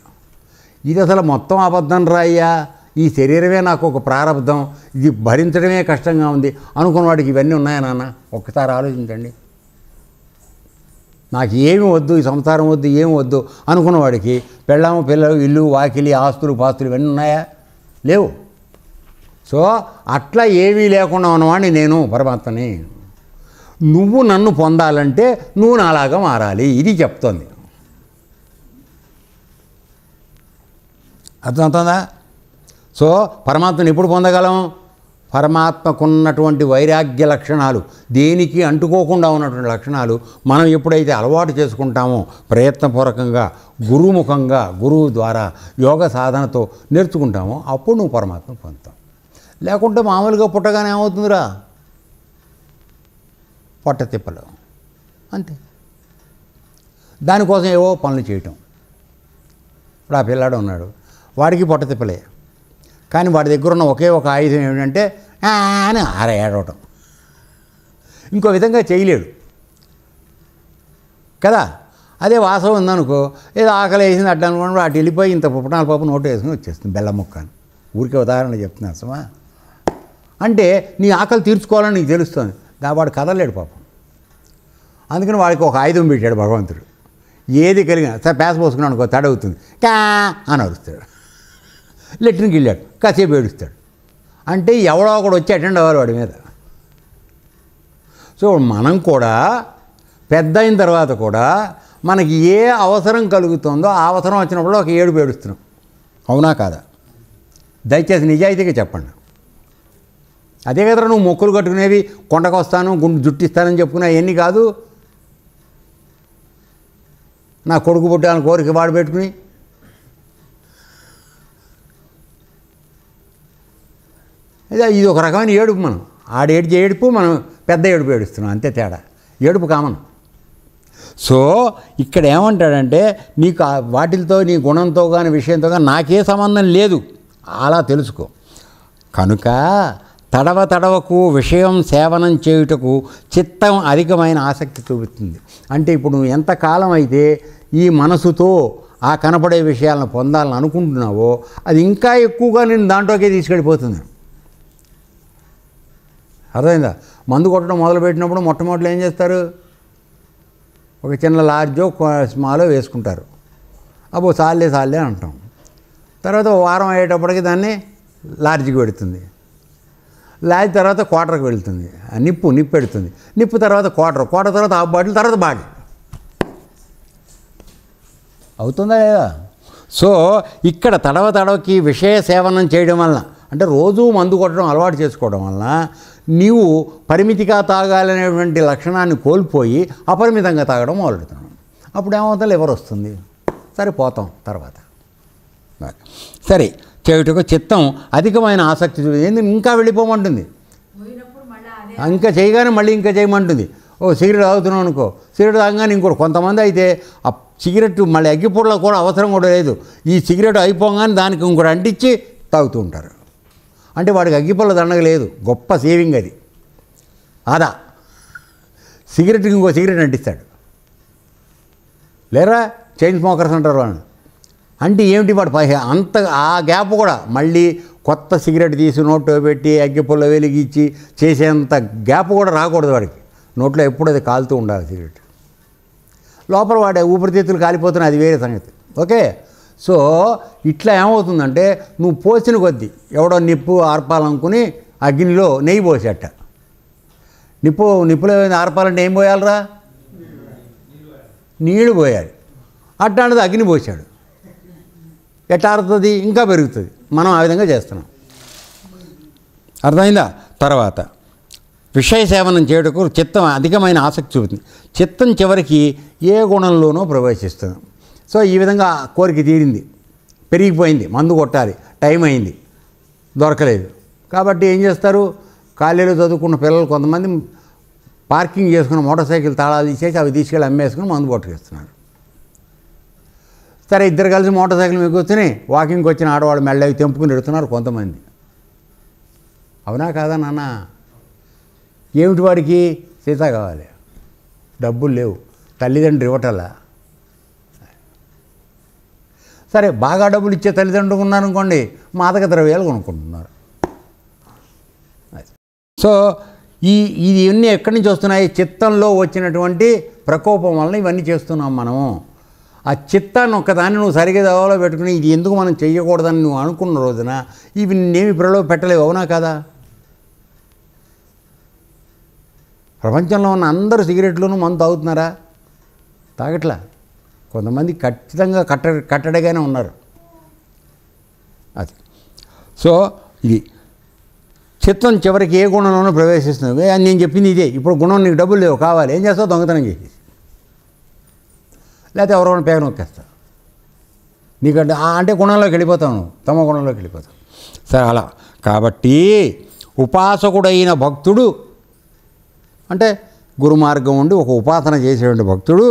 ఇది అసలు మొత్తం అబద్ధం రాయ్యా, ఈ శరీరమే నాకు ఒక ప్రారంధం, ఇది భరించడమే కష్టంగా ఉంది అనుకున్నవాడికి ఇవన్నీ ఉన్నాయా నాన్న? ఒక్కసారి ఆలోచించండి. నాకు ఏమి వద్దు, ఈ సంసారం వద్దు, ఏమి వద్దు అనుకున్నవాడికి పెళ్ళాము పిల్లలు ఇల్లు వాకిలి ఆస్తులు పాస్తులు ఇవన్నీ ఉన్నాయా? లేవు. సో అట్లా ఏమీ లేకుండా ఉన్నవాడిని నేను పరమాత్మని. నువ్వు నన్ను పొందాలంటే నువ్వు నాలాగా మారాలి, ఇది చెప్తోంది. అర్థమవుతుందా? సో పరమాత్మని ఎప్పుడు పొందగలం, పరమాత్మకున్నటువంటి వైరాగ్య లక్షణాలు, దేనికి అంటుకోకుండా ఉన్నటువంటి లక్షణాలు మనం ఎప్పుడైతే అలవాటు చేసుకుంటామో ప్రయత్నపూర్వకంగా గురుముఖంగా గురువు ద్వారా యోగ సాధనతో నేర్చుకుంటామో అప్పుడు నువ్వు పరమాత్మను పొందుతావు. లేకుంటే మామూలుగా పుట్టగానే ఏమవుతుందిరా, పొట్ట తిప్పలు అంతే. దానికోసం ఏవో పనులు చేయటం. ఇప్పుడు ఆ పిల్లాడు ఉన్నాడు, వాడికి పొట్ట తిప్పలే, కానీ వాడి దగ్గర ఉన్న ఒకే ఒక ఆయుధం ఏమిటంటే అని ఏడవటం. ఇంకో విధంగా చేయలేడు కదా. అదే వాసన ఉందనుకో, ఏదో ఆకలి వేసింది అడ్డా అనుకోండి, అటు వెళ్ళిపోయి ఇంత పుప్పనాల పప్పు నోటు వేసుకుని వచ్చేస్తుంది, బెల్లం ముక్క అని. ఊరికే ఉదాహరణ చెప్తున్నా అసమా. అంటే నీ ఆకలి తీర్చుకోవాలని నీకు తెలుస్తుంది, వాడు కదలలేడు పాపం. అందుకని వాడికి ఒక ఆయుధం పెట్టాడు భగవంతుడు. ఏది కలిగినా సరే పేస పోసుకున్నాడు అనుకో, తడవుతుంది, కా అని అరుస్తాడు. లెట్రిన్కి వెళ్ళాడు, కాసేపు ఏడుస్తాడు. అంటే ఎవడో ఒకడు వచ్చి అటెండ్ అవ్వాలి వాడి మీద. సో మనం కూడా పెద్ద అయిన తర్వాత కూడా మనకి ఏ అవసరం కలుగుతుందో ఆ అవసరం వచ్చినప్పుడు ఒక ఏడుపు ఏడుస్తున్నాం. అవునా కాదా? దయచేసి నిజాయితీగా చెప్పండి. అదే కదరా నువ్వు మొక్కులు కట్టుకునేవి, కొండకు వస్తాను గుండు జుట్టిస్తానని చెప్పుకున్నా ఎన్ని కాదు. నా కొడుకు పుట్టాలని కోరిక వాడు పెట్టుకుని ఇది ఒక రకమైన ఏడుపు. మనం ఆడేడ్చి ఏడుపు, మనం పెద్ద ఏడుపు ఏడుస్తున్నాం, అంతే తేడా. ఏడుపు కామన్. సో ఇక్కడ ఏమంటాడంటే నీకు వాటితో నీ గుణంతో కానీ విషయంతో కానీ నాకే సంబంధం లేదు, అలా తెలుసుకో. కనుక తడవకు విషయం సేవనం చేయుటకు చిత్తం అధికమైన ఆసక్తి చూపుతుంది. అంటే ఇప్పుడు నువ్వు ఎంతకాలం అయితే ఈ మనసుతో ఆ కనపడే విషయాలను పొందాలని అనుకుంటున్నావో అది ఇంకా ఎక్కువగా నేను దాంట్లోకే తీసుకెళ్ళిపోతుంది. అర్థమైందా? మందు కొట్టడం మొదలుపెట్టినప్పుడు మొట్టమొదటి ఏం చేస్తారు, ఒక చిన్న లార్జో స్మాలో వేసుకుంటారు. అబ్బో సాల్లే అంటాం. తర్వాత వారం అయ్యేటప్పటికి దాన్ని లార్జ్కి పెడుతుంది, లార్జ్ తర్వాత క్వార్టర్కి వెళుతుంది, నిప్పు పెడుతుంది, నిప్పు తర్వాత క్వార్టర్ తర్వాత హాఫ్ బాటిల్, తర్వాత బాటిల్. అవుతుందా లేదా? సో ఇక్కడ తడవకి విషయ సేవనం చేయడం వలన, అంటే రోజూ మందు కొట్టడం అలవాటు చేసుకోవడం వలన నీవు పరిమితిగా తాగాలనేటువంటి లక్షణాన్ని కోల్పోయి అపరిమితంగా తాగడం మొదలెడుతున్నాం. అప్పుడు ఏమవుతుంది, లివర్ వస్తుంది, సరిపోతాం తర్వాత. సరే చేయుటకు చిత్తం అధికమైన ఆసక్తి ఏంది, ఇంకా వెళ్ళిపోమంటుంది, ఇంకా చేయగానే మళ్ళీ ఇంకా చేయమంటుంది. ఓ సిగరెట్ తాగుతున్నాం అనుకో, సిగరెట్ తాగగానే ఇంకోటి. కొంతమంది అయితే ఆ సిగరెట్ మళ్ళీ అగ్గిపూడలో కూడా అవసరం కూడా లేదు, ఈ సిగరెట్ అయిపోగానే దానికి ఇంకోటి అంటించి తాగుతూ ఉంటారు. అంటే వాడికి అగ్గిపూల దండగ లేదు, గొప్ప సేవింగ్ అది. సిగరెట్కి ఇంకో సిగరెట్ అంటిస్తాడు. లేరా చైన్ స్మోకర్స్ అంటారు వాళ్ళు. అంటే ఏమిటి వాడు అంత ఆ గ్యాప్ కూడా మళ్ళీ కొత్త సిగరెట్ తీసి నోట్లో పెట్టి అగ్గిపుల్ల వెలిగించి చేసేంత గ్యాప్ కూడా రాకూడదు వాడికి. నోట్లో ఎప్పుడు అది కాలుతూ ఉండాలి సిగరెట్. లోపల వాడే ఊపిరితిత్తులు కాలిపోతున్నాయి, అది వేరే సంగతి. ఓకే, సో ఇట్లా ఏమవుతుందంటే నువ్వు పోసిన కొద్దీ ఎవడో నిప్పు ఆర్పాలనుకుని అగ్నిలో నెయ్యి పోసేట. నిప్పులో ఆర్పాలంటే ఏం పోయాలరా? నీళ్ళు పోయాలి. అట్లాంటిది అగ్ని పోసాడు, ఎట్లా ఆరుతుంది? ఇంకా పెరుగుతుంది. మనం ఆ విధంగా చేస్తున్నాం. అర్థమైందా? తర్వాత విషయ సేవనం చేయటకు చిత్తం అధికమైన ఆసక్తి చూపుతుంది. చిత్తం చివరికి ఏ గుణంలోనూ ప్రవేశిస్తుంది. సో ఈ విధంగా కోరిక తీరింది, పెరిగిపోయింది, మందు కొట్టాలి, టైం అయింది, దొరకలేదు. కాబట్టి ఏం చేస్తారు? కాలేజీలో చదువుకున్న పిల్లలు కొంతమంది పార్కింగ్ చేసుకున్న మోటార్ సైకిల్ తాళాలు తీసేసి అవి తీసుకెళ్ళి అమ్మేసుకుని మందు కొట్టుకేస్తున్నారు. సరే, ఇద్దరు కలిసి మోటార్ సైకిల్ మీకు కూర్చొని వాకింగ్కి వచ్చిన ఆడవాళ్ళు మెళ్ళవి తెంపుకుని ఎడుతున్నారు కొంతమంది. అవునా కాదా నాన్న? ఏమిటి వాడికి? సీత కావాలి, డబ్బులు లేవు, తల్లిదండ్రులు ఇవ్వటల్లా. సరే, బాగా డబ్బులు ఇచ్చే తల్లిదండ్రులు ఉన్నారనుకోండి, మాదక ద్రవ్యాలు కొనుక్కుంటున్నారు. సో ఇవన్నీ ఎక్కడి నుంచి వస్తున్నాయి? చిత్తంలో వచ్చినటువంటి ప్రకోపం వలన ఇవన్నీ చేస్తున్నాం మనము. ఆ చిత్తాన్ని ఒక్కదాన్ని నువ్వు సరిగ్గా దవలో పెట్టుకుని ఇది ఎందుకు మనం చెయ్యకూడదని నువ్వు అనుకున్న రోజున ఇవి నేమి ప్రలోభ పెట్టలేవు. అవునా కాదా? ప్రపంచంలో ఉన్న అందరూ సిగరెట్లను మందు తాగుతున్నారా? తాగట్లా. కొంతమంది ఖచ్చితంగా కట్టడిగానే ఉన్నారు. అది. సో ఇది చిత్తం చివరికి ఏ గుణంలోనూ ప్రవేశిస్తుంది. నేను చెప్పింది ఇదే. ఇప్పుడు గుణం నీకు డబ్బులు లేవు, కావాలి, ఏం చేస్తావు? దొంగతనం చేసేసి, లేకపోతే ఎవరైనా పేగ నొక్కేస్తా. నీకంటే అంటే గుణంలోకి వెళ్ళిపోతావు, తమ గుణంలోకి వెళ్ళిపోతావు. సరే, అలా కాబట్టి ఉపాసకుడైన భక్తుడు అంటే గురుమార్గం ఉండి ఒక ఉపాసన చేసేటువంటి భక్తుడు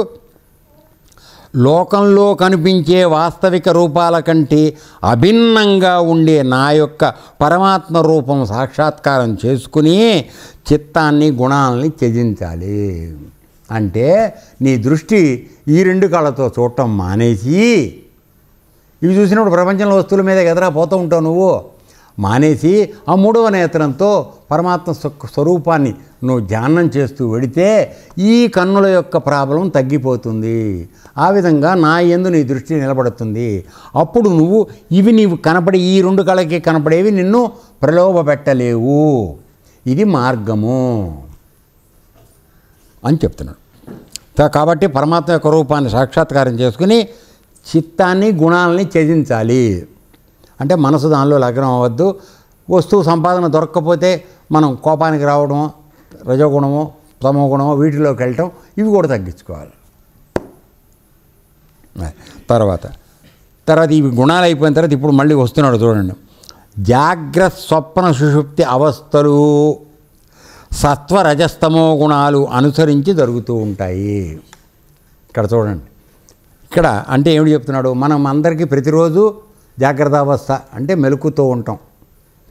లోకంలో కనిపించే వాస్తవిక రూపాల కంటే అభిన్నంగా ఉండే నా యొక్క పరమాత్మ రూపం సాక్షాత్కారం చేసుకుని చిత్తాన్ని గుణాలని త్యజించాలి. అంటే నీ దృష్టి ఈ రెండు కళ్ళతో చూడటం మానేసి, ఇవి చూసినప్పుడు ప్రపంచంలో వస్తువుల మీద ఎదురా పోతూ ఉంటావు నువ్వు, మానేసి ఆ మూడవ నేత్రంతో పరమాత్మ స్వరూపాన్ని నువ్వు ధ్యానం చేస్తూ వెడితే ఈ కన్నుల యొక్క ప్రాబ్లం తగ్గిపోతుంది. ఆ విధంగా నా యందు నీ దృష్టి నిలబడుతుంది. అప్పుడు నువ్వు ఇవి నీవు కనపడే ఈ రెండు కళకి కనపడేవి నిన్ను ప్రలోభ పెట్టలేవు. ఇది మార్గము అని చెప్తున్నాడు. కాబట్టి పరమాత్మ యొక్క రూపాన్ని సాక్షాత్కారం చేసుకుని చిత్తాన్ని గుణాలని త్యజించాలి. అంటే మనసు దానిలో లగ్నం అవ్వద్దు. వస్తువు సంపాదన దొరక్కపోతే మనం కోపానికి రావడమో, రజోగుణమో, తమో గుణమో వీటిలోకి వెళ్ళటం, ఇవి కూడా తగ్గించుకోవాలి. తర్వాత ఇవి గుణాలు అయిపోయిన తర్వాత ఇప్పుడు మళ్ళీ వస్తున్నాడు చూడండి. జాగ్రత్త స్వప్న సుషుప్తి అవస్థలు సత్వరజస్తమో గుణాలు అనుసరించి జరుగుతూ ఉంటాయి. ఇక్కడ చూడండి. ఇక్కడ అంటే ఏమిటి చెప్తున్నాడు? మనం అందరికీ ప్రతిరోజు జాగ్రత్త అవస్థ అంటే మెలకుతూ ఉంటాం,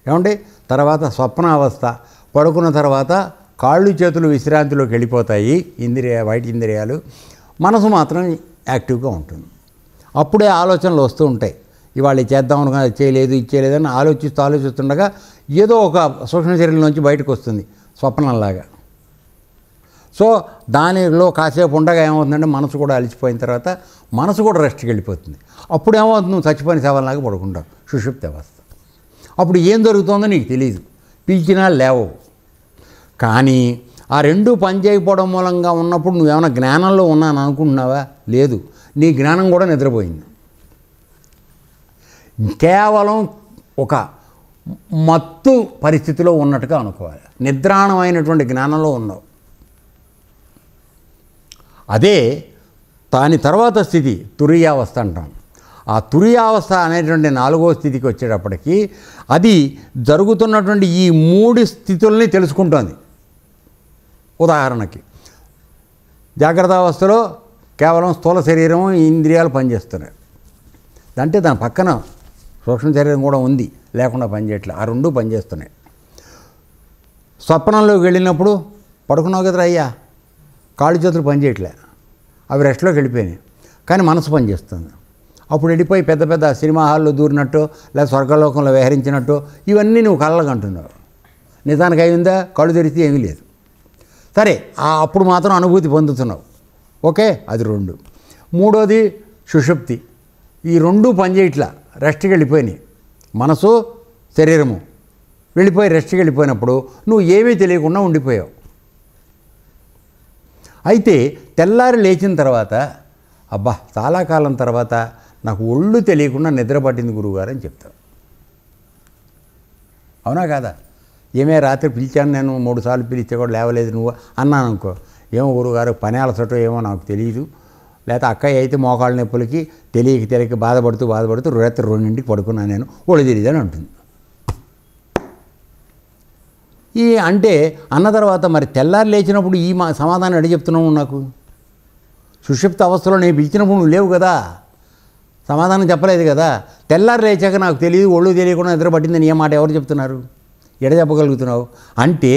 ఏమండి? తర్వాత స్వప్నావస్థ, పడుకున్న తర్వాత కాళ్ళు చేతులు విశ్రాంతిలోకి వెళ్ళిపోతాయి, బయట ఇంద్రియాలు. మనసు మాత్రం యాక్టివ్గా ఉంటుంది. అప్పుడే ఆలోచనలు వస్తూ ఉంటాయి. ఇవాళ చేద్దాం అనుకున్నా చేయలేదు, ఇచ్చేయలేదని ఆలోచిస్తుండగా ఏదో ఒక సూక్ష్మ శరీరం నుంచి బయటకు వస్తుంది స్వప్నంలాగా. సో దానిలో కాసేపు ఉండగా ఏమవుతుందంటే మనసు కూడా అలిసిపోయిన తర్వాత మనసు కూడా రెస్ట్కి వెళ్ళిపోతుంది. అప్పుడు ఏమవుతుంది? నువ్వు చచ్చిపోయిన శవంలాగా పడుకుంటావు, సుషుప్తి అవస్థ. అప్పుడు ఏం జరుగుతుందో నీకు తెలియదు, పిలిచినా లేవవు. కానీ ఆ రెండు పని చేయకపోవడం మూలంగా ఉన్నప్పుడు నువ్వేమైనా జ్ఞానంలో ఉన్నాను అనుకుంటున్నావా? లేదు, నీ జ్ఞానం కూడా నిద్రపోయింది. కేవలం ఒక మత్తు పరిస్థితిలో ఉన్నట్టుగా అనుకోవాలి. నిద్రాణమైనటువంటి జ్ఞానంలో ఉన్నావు. అదే దాని తర్వాత స్థితి తురీయావస్థ అంటాం. ఆ తురీయావస్థ అనేటువంటి 4వ స్థితికి వచ్చేటప్పటికి అది జరుగుతున్నటువంటి ఈ 3 స్థితుల్ని తెలుసుకుంటోంది. ఉదాహరణకి జాగ్రత్త అవస్థలో కేవలం స్థూల శరీరం, ఇంద్రియాలు పనిచేస్తున్నాయి. అంటే దాని పక్కన సూక్ష్మ శరీరం కూడా ఉంది, లేకుండా పనిచేయట్లేదు. ఆ రెండు పనిచేస్తున్నాయి. స్వప్నంలోకి వెళ్ళినప్పుడు పడుకున్నావు కదరా అయ్యా, కాళ్ళు చేతులు పనిచేయట్లే, అవి రెస్ట్లోకి వెళ్ళిపోయినాయి. కానీ మనసు పనిచేస్తుంది. అప్పుడు వెళ్ళిపోయి పెద్ద పెద్ద సినిమా హాల్లో దూరినట్టు లేదా స్వర్గలోకంలో విహరించినట్టు ఇవన్నీ నువ్వు కళ్ళకు అంటున్నావు. నిజానికి అయిందా? కళ్ళు తెరిస్తే ఏమీ లేదు. సరే, అప్పుడు మాత్రం అనుభూతి పొందుతున్నావు. ఓకే, అది 2. మూడోది సుషుప్తి. ఈ 2 పనిచేయట్లా, రెస్ట్కి వెళ్ళిపోయినాయి. మనసు శరీరము వెళ్ళిపోయి రెస్ట్కి వెళ్ళిపోయినప్పుడు నువ్వు ఏమీ తెలియకుండా ఉండిపోయావు. అయితే తెల్లారి లేచిన తర్వాత అబ్బా చాలా కాలం తర్వాత నాకు ఒళ్ళు తెలియకుండా నిద్ర పట్టింది గురువుగారు అని చెప్తావు. అవునా కాదా? ఏమే రాత్రి పిలిచాను నేను 3 సార్లు పిలిస్తే కూడా లేవలేదు నువ్వు అన్నాను అనుకో, ఏమో గురువుగారు పని అలసటో ఏమో నాకు తెలియదు, లేకపోతే అక్కయ్య అయితే మోకాళ్ళ నొప్పులకి తెలియక బాధపడుతూ రాత్రి 2ంటికి పడుకున్నాను నేను, ఒళ్ళు తెలియదని అంటుంది. అంటే అన్న తర్వాత మరి తెల్లారి లేచినప్పుడు ఈ సమాధానం ఎడ చెప్తున్నావు నాకు? సుషుప్త అవస్థలో నేను పిలిచినప్పుడు నువ్వు లేవు కదా, సమాధానం చెప్పలేదు కదా. తెల్లారి లేచాక నాకు తెలియదు, ఒళ్ళు తెలియకుండా నిద్ర పట్టిందని ఏ మాట ఎవరు చెప్తున్నారు? ఎడ చెప్పగలుగుతున్నావు? అంటే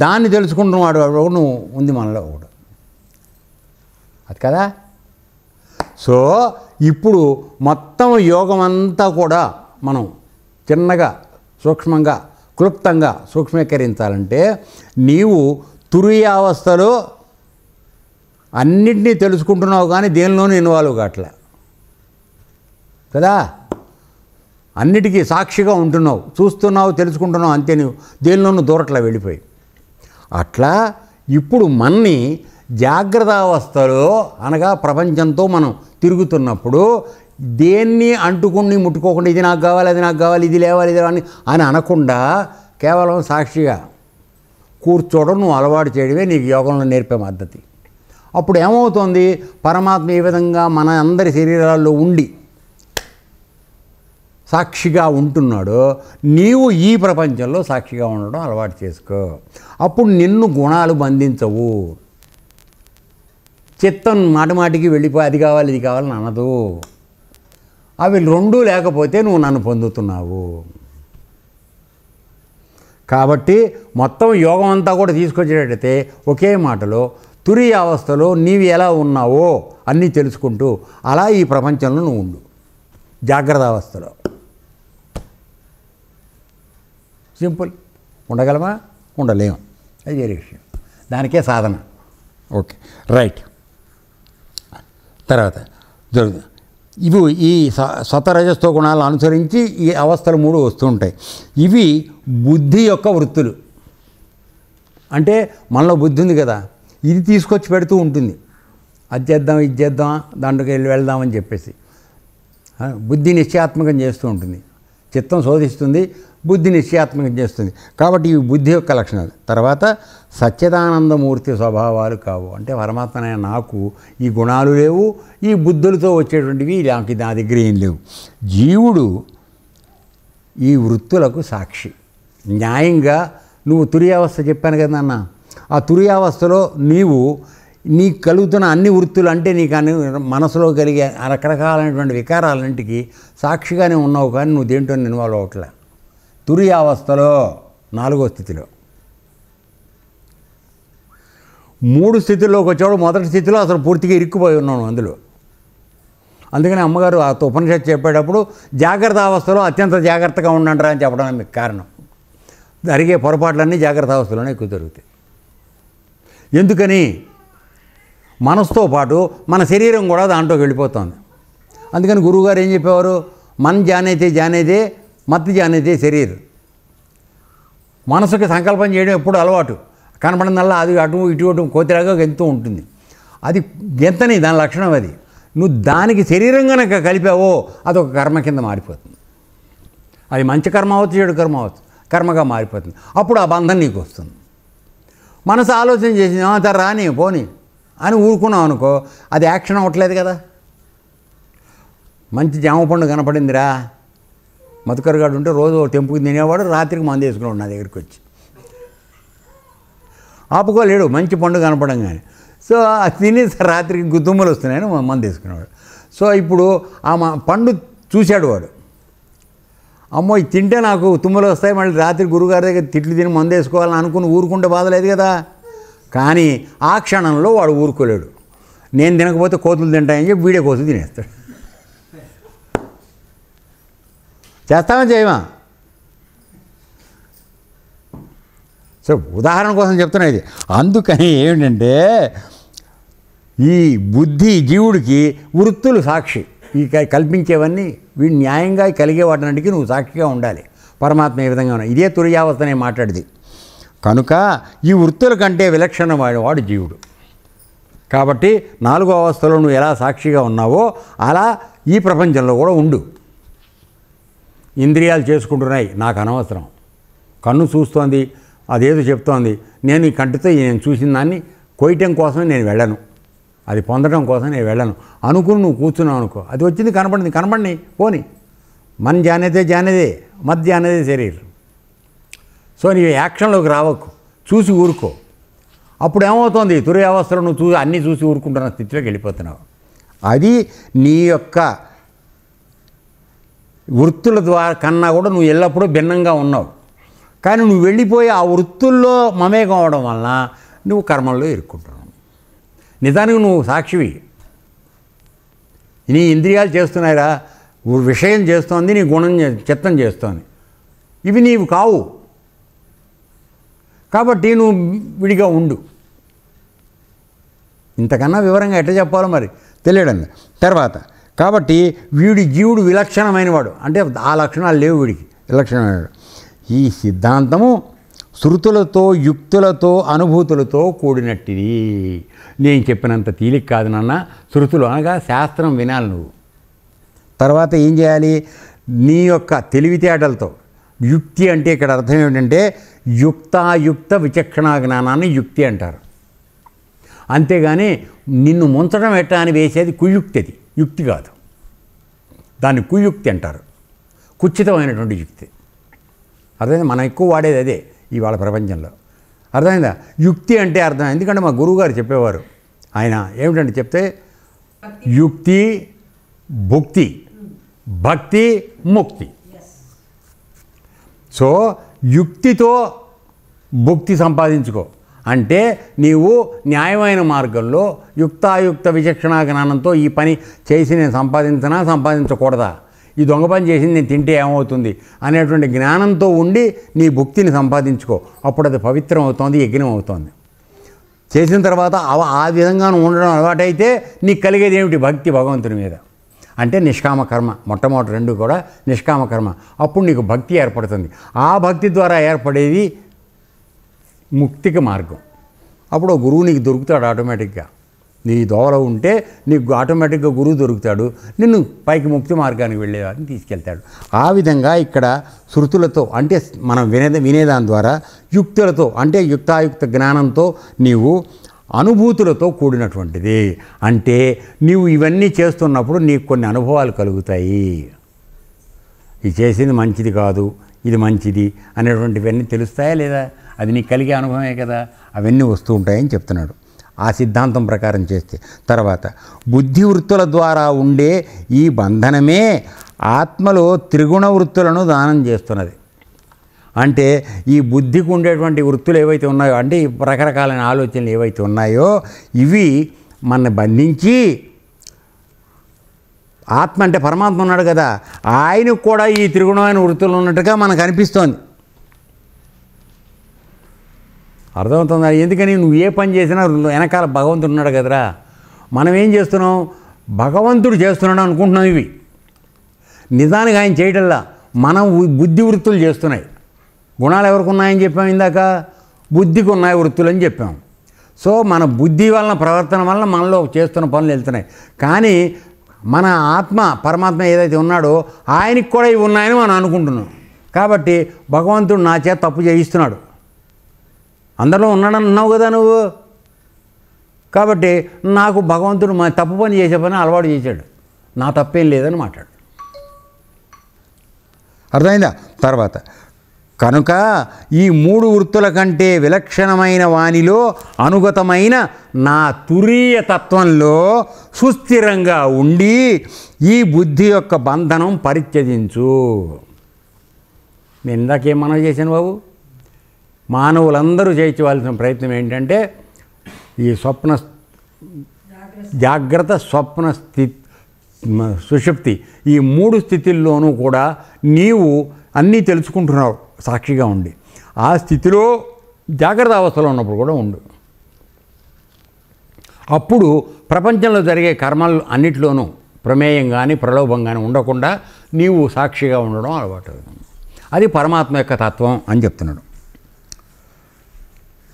దాన్ని తెలుసుకుంటున్నవాడు నువ్వు ఉంది మనలో ఒకడు, అది కదా. సో ఇప్పుడు మొత్తం యోగం అంతా కూడా మనం చిన్నగా సూక్ష్మంగా క్లుప్తంగా సూక్ష్మీకరించాలంటే నీవు తురీయావస్థలో అన్నింటినీ తెలుసుకుంటున్నావు కానీ దేనిలోనూ ఇన్వాల్వ్ కావట్లే కదా. అన్నిటికీ సాక్షిగా ఉంటున్నావు, చూస్తున్నావు, తెలుసుకుంటున్నావు, అంతే. నువ్వు దేనిలోనూ దూరట్లా వెళ్ళిపోయి. అట్లా ఇప్పుడు మన్ని జాగ్రత్త అవస్థలో అనగా ప్రపంచంతో మనం తిరుగుతున్నప్పుడు దేన్ని అంటుకుని ముట్టుకోకుండా ఇది నాకు కావాలి, అది నాకు కావాలి, ఇది లేవాలి, ఇది అని అనకుండా కేవలం సాక్షిగా కూర్చోవడం నువ్వు అలవాటు చేయడమే నీకు యోగంలో నేర్పే పద్ధతి. అప్పుడు ఏమవుతుంది? పరమాత్మ ఏ విధంగా మన అందరి శరీరాల్లో ఉండి సాక్షిగా ఉంటున్నాడో నీవు ఈ ప్రపంచంలో సాక్షిగా ఉండడం అలవాటు చేసుకో. అప్పుడు నిన్ను గుణాలు బంధించవు. చిత్తం మాటిమాటికి వెళ్ళిపోయి అది కావాలి ఇది కావాలని అనదు. అవి 2 లేకపోతే నువ్వు నన్ను పొందుతున్నావు. కాబట్టి మొత్తం యోగం అంతా కూడా తీసుకొచ్చేటట్టయితే ఒకే మాటలో తురీయ అవస్థలో నీవు ఎలా ఉన్నావో అన్నీ తెలుసుకుంటూ అలా ఈ ప్రపంచంలో నువ్వు ఉండు. జాగ్రత్త అవస్థలో సింపుల్. ఉండగలమా? ఉండలేము. అది వేరే విషయం, దానికే సాధన. Okay, right. తర్వాత ఇవి ఈ సతరజస్తో గుణాలను అనుసరించి ఈ అవస్థలు 3 వస్తూ ఉంటాయి. ఇవి బుద్ధి యొక్క వృత్తులు. అంటే మనలో బుద్ధి ఉంది కదా, ఇది తీసుకొచ్చి పెడుతూ ఉంటుంది. అది చేద్దాం, ఇది చేద్దాం, దాంట్లోకి వెళ్దామని చెప్పేసి బుద్ధి నిశ్చయాత్మకం చేస్తూ ఉంటుంది. చిత్తం శోధిస్తుంది, బుద్ధి నిశ్చయాత్మకం చేస్తుంది. కాబట్టి ఇవి బుద్ధి యొక్క లక్షణాలు. తర్వాత సచ్చిదానందమూర్తి స్వభావాలు కావు. అంటే పరమాత్మనే నాకు ఈ గుణాలు లేవు, ఈ బుద్ధులతో వచ్చేటువంటివి నాకు నా దగ్గర ఏం లేవు. జీవుడు ఈ వృత్తులకు సాక్షి. న్యాయంగా నువ్వు తురీయావస్థ చెప్పాను కదా అన్న, ఆ తురీయావస్థలో నీకు కలుగుతున్న అన్ని వృత్తులు అంటే నీకు అన్ని మనసులో కలిగే రకరకాలైనటువంటి వికారాలన్నింటికి సాక్షిగానే ఉన్నావు, కానీ నువ్వు దేంట్లో ఇన్వాల్వ్ అవ్వట్లే. తురీయావస్థలో 4వ స్థితిలో 3 స్థితిలోకి వచ్చేవాడు మొదటి స్థితిలో అసలు పూర్తిగా ఇరుక్కుపోయి ఉన్నాను అందులో. అందుకని అమ్మగారు ఆ ఉపనిషత్తు చెప్పేటప్పుడు జాగ్రత్త అవస్థలో అత్యంత జాగ్రత్తగా ఉండండిరా అని చెప్పడానికి మీకు కారణం. జరిగే పొరపాట్లన్నీ జాగ్రత్త అవస్థలోనే ఎక్కువ జరుగుతాయి. ఎందుకని? మనసుతో పాటు మన శరీరం కూడా దాంట్లోకి వెళ్ళిపోతుంది. అందుకని గురువుగారు ఏం చెప్పేవారు? మన్ జానేతే జానేదే మత్ జానేదే శరీరం. మనసుకి సంకల్పం చేయడం ఎప్పుడు అలవాటు, కనపడిందల్లా అది అటు ఇటు కోతిలాగా గెంతూ ఉంటుంది. అది గెంతని దాని లక్షణం. అది నువ్వు దానికి శరీరం కనుక కలిపావో అదొక కర్మ కింద మారిపోతుంది. అది మంచి కర్మ అవచ్చు, చెడు కర్మ అవచ్చు, కర్మగా మారిపోతుంది. అప్పుడు ఆ బంధం నీకు వస్తుంది. మనసు ఆలోచన చేసింది సరే రాని పోని అని ఊరుకున్నావు అనుకో, అది యాక్షన్ అవ్వట్లేదు కదా. మంచి జామ పండు కనపడిందిరా, మధుకరగాడు ఉంటే రోజు తెంపుకు తినేవాడు, రాత్రికి మందు వేసుకున్నాడు నా దగ్గరికి వచ్చి. ఆపుకోలేడు, మంచి పండు కనపడంగానే. సో తిని రాత్రికి గుద్దుమ్మలు వస్తున్నాయని మందు వేసుకునేవాడు. సో ఇప్పుడు ఆ పండు చూశాడు వాడు, అమ్మో ఇది తింటే నాకు తుమ్మలు వస్తాయి, మళ్ళీ రాత్రి గురుగారి దగ్గర తిట్లు తిని మందు వేసుకోవాలని అనుకుని ఊరుకుంటే బాధలేదు కదా. కానీ ఆ క్షణంలో వాడు ఊరుకోలేడు. నేను తినకపోతే కోతులు తింటాయని చెప్పి వీడే కోతులు తినేస్తాడు. చేస్తామా చేయమా? సో ఉదాహరణ కోసం చెప్తున్నా ఇది. అందుకని ఏమిటంటే ఈ బుద్ధి జీవుడికి వృత్తులు సాక్షి. ఈ కల్పించేవన్నీ వీడు న్యాయంగా కలిగే వాటినంటికి నువ్వు సాక్షిగా ఉండాలి. పరమాత్మ ఏ విధంగా ఉన్నా ఇదే తురియావస్థ నేను మాట్లాడేది. కనుక ఈ వృత్తుల కంటే విలక్షణమైన వాడు జీవుడు. కాబట్టి 4వ అవస్థలో నువ్వు ఎలా సాక్షిగా ఉన్నావో అలా ఈ ప్రపంచంలో కూడా ఉండు. ఇంద్రియాలు చేసుకుంటున్నాయి, నాకు అనవసరం. కన్ను చూస్తోంది, అదేదో చెప్తోంది, నేను ఈ కంటితో నేను చూసిన దాన్ని కొయ్యటం కోసమే నేను వెళ్ళను, అది పొందడం కోసం నేను వెళ్ళను అనుకుని నువ్వు కూర్చున్నావు అనుకో, అది వచ్చింది కనపడి పోని. మన్ జానేదే జానేదే, మత్ జానేదే శరీరం. సో నీ యాక్షన్లోకి రావకు, చూసి ఊరుకో. అప్పుడు ఏమవుతుంది? తురియావస్థలో నువ్వు అన్నీ చూసి ఊరుకుంటున్న స్థితిలోకి వెళ్ళిపోతున్నావు. అది నీ యొక్క వృత్తుల ద్వారా కన్నా కూడా నువ్వు ఎల్లప్పుడూ భిన్నంగా ఉన్నావు. కానీ నువ్వు వెళ్ళిపోయి ఆ వృత్తుల్లో మమేకం అవడం వలన నువ్వు కర్మల్లో ఇరుక్కుంటున్నావు. నిజానికి నువ్వు సాక్షివి. నీ ఇంద్రియాలు చేస్తున్నాయిరా, విషయం చేస్తోంది, నీ గుణం చిత్తం చేస్తోంది, ఇవి నీవు కావు. కాబట్టి నువ్వు విడిగా ఉండు. ఇంతకన్నా వివరంగా ఎట్లా చెప్పాలో మరి తెలియడండి. తర్వాత కాబట్టి జీవుడు విలక్షణమైన వాడు, అంటే ఆ లక్షణాలు లేవు వీడికి, విలక్షణమైనవాడు. ఈ సిద్ధాంతము శృతులతో యుక్తులతో అనుభూతులతో కూడినట్టిది. నేను చెప్పినంత తేలిక కాదు నాన్న. శృతులు అనగా శాస్త్రం వినాలి నువ్వు. తర్వాత ఏం చేయాలి? నీ యొక్క తెలివితేటలతో. యుక్తి అంటే ఇక్కడ అర్థం ఏమిటంటే యుక్తాయుక్త విచక్షణా జ్ఞానాన్ని యుక్తి అంటారు. అంతేగాని నిన్ను ముంచడం ఎట్టా అని వేసేది కుయుక్తి. అది యుక్తి కాదు, దాన్ని కుయుక్తి అంటారు. కుచితమైనటువంటి యుక్తి. అర్థమైంది? మనం ఎక్కువ వాడేది అదే ఇవాళ ప్రపంచంలో. అర్థమైందా? యుక్తి అంటే అర్థం. ఎందుకంటే మా గురువుగారు చెప్పేవారు, ఆయన ఏమిటంటే చెప్తే యుక్తి భుక్తి, భక్తి ముక్తి. సో యుక్తితో భుక్తి సంపాదించుకో అంటే నీవు న్యాయమైన మార్గంలో యుక్తాయుక్త విచక్షణా జ్ఞానంతో ఈ పని చేసి నేను సంపాదించకూడదా, ఈ దొంగ పని చేసి నేను తింటే ఏమవుతుంది అనేటువంటి జ్ఞానంతో ఉండి నీ భుక్తిని సంపాదించుకో. అప్పుడు అది పవిత్రం అవుతుంది, యజ్ఞం అవుతుంది. చేసిన తర్వాత ఆ విధంగా ఉండడం అలవాటైతే నీకు కలిగేది ఏమిటి? భక్తి భగవంతుని మీద. అంటే నిష్కామ కర్మ. మొట్టమొదటి 2 కూడా నిష్కామ కర్మ. అప్పుడు నీకు భక్తి ఏర్పడుతుంది. ఆ భక్తి ద్వారా ఏర్పడేది ముక్తికి మార్గం. అప్పుడు గురువు నీకు దొరుకుతాడు ఆటోమేటిక్గా. నీ దోవలో ఉంటే నీకు ఆటోమేటిక్గా గురువు దొరుకుతాడు, నిన్ను పైకి ముక్తి మార్గానికి వెళ్ళేవాడిని తీసుకెళ్తాడు. ఆ విధంగా ఇక్కడ శృతులతో అంటే మనం వినేదాని ద్వారా, యుక్తులతో అంటే యుక్తాయుక్త జ్ఞానంతో, నీవు అనుభూతులతో కూడినటువంటిది. అంటే నీవు ఇవన్నీ చేస్తున్నప్పుడు నీకు కొన్ని అనుభవాలు కలుగుతాయి. ఇది చేసింది మంచిది కాదు, ఇది మంచిది అనేటువంటివన్నీ తెలుస్తాయా లేదా? అది నీకు కలిగే అనుభవమే కదా. అవన్నీ వస్తూ ఉంటాయని చెప్తున్నాడు ఆ సిద్ధాంతం ప్రకారం చేస్తే. తర్వాత బుద్ధి వృత్తుల ద్వారా ఉండే ఈ బంధనమే ఆత్మలో త్రిగుణ వృత్తులను దానం చేస్తున్నది. అంటే ఈ బుద్ధికి ఉండేటువంటి వృత్తులు ఏవైతే ఉన్నాయో, అంటే ఈ రకరకాలైన ఆలోచనలు ఏవైతే ఉన్నాయో ఇవి మన బంధించి, ఆత్మ అంటే పరమాత్మ ఉన్నాడు కదా, ఆయనకు కూడా ఈ త్రిగుణమైన వృత్తులు ఉన్నట్టుగా మనకు అనిపిస్తోంది. అర్థమవుతుందా? ఎందుకని నువ్వు ఏ పని చేసినా వెనకాల భగవంతుడు ఉన్నాడు కదరా. మనం ఏం చేస్తున్నాం? భగవంతుడు చేస్తున్నాడు అనుకుంటున్నాం. ఇవి నిజానికి ఆయన చేయటల్లా, మనం బుద్ధి వృత్తులు చేస్తున్నాయి. గుణాలు ఎవరికి ఉన్నాయని చెప్పాం ఇందాక? బుద్ధికి ఉన్నాయి వృత్తులు అని చెప్పాం. సో మన బుద్ధి వలన, ప్రవర్తన వలన మనలో చేస్తున్న పనులు వెళ్తున్నాయి. కానీ మన ఆత్మ పరమాత్మ ఏదైతే ఉన్నాడో ఆయనకి కూడా ఇవి ఉన్నాయని మనం అనుకుంటున్నాం. కాబట్టి భగవంతుడు నా చేత తప్పు చేయిస్తున్నాడు, అందరిలో ఉన్నాడని అన్నావు కదా నువ్వు. కాబట్టి నాకు భగవంతుడు మా తప్పు పని చేసే పని అలవాటు చేశాడు, నా తప్పేం లేదని మాట్లాడు. అర్థమైందా? తర్వాత కనుక ఈ 3 వృత్తుల కంటే విలక్షణమైన వానిలో అనుగతమైన నా తురీయ తత్వంలో సుస్థిరంగా ఉండి ఈ బుద్ధి యొక్క బంధనం పరిత్యజించు. నేను ఇందాకేం మనం చేశాను బాబు? మానవులందరూ చేయించవలసిన ప్రయత్నం ఏంటంటే ఈ జాగ్రత్త స్వప్న సుషుప్తి ఈ 3 స్థితిల్లోనూ కూడా నీవు అన్నీ తెలుసుకుంటున్నావు సాక్షిగా ఉండి. ఆ స్థితిలో జాగ్రత్త అవస్థలో ఉన్నప్పుడు కూడా ఉండు. అప్పుడు ప్రపంచంలో జరిగే కర్మలు అన్నిటిలోనూ ప్రమేయం కానీ ప్రలోభం కానీ ఉండకుండా నీవు సాక్షిగా ఉండడం అలవాటు. అది పరమాత్మ యొక్క తత్వం అని చెప్తున్నాడు.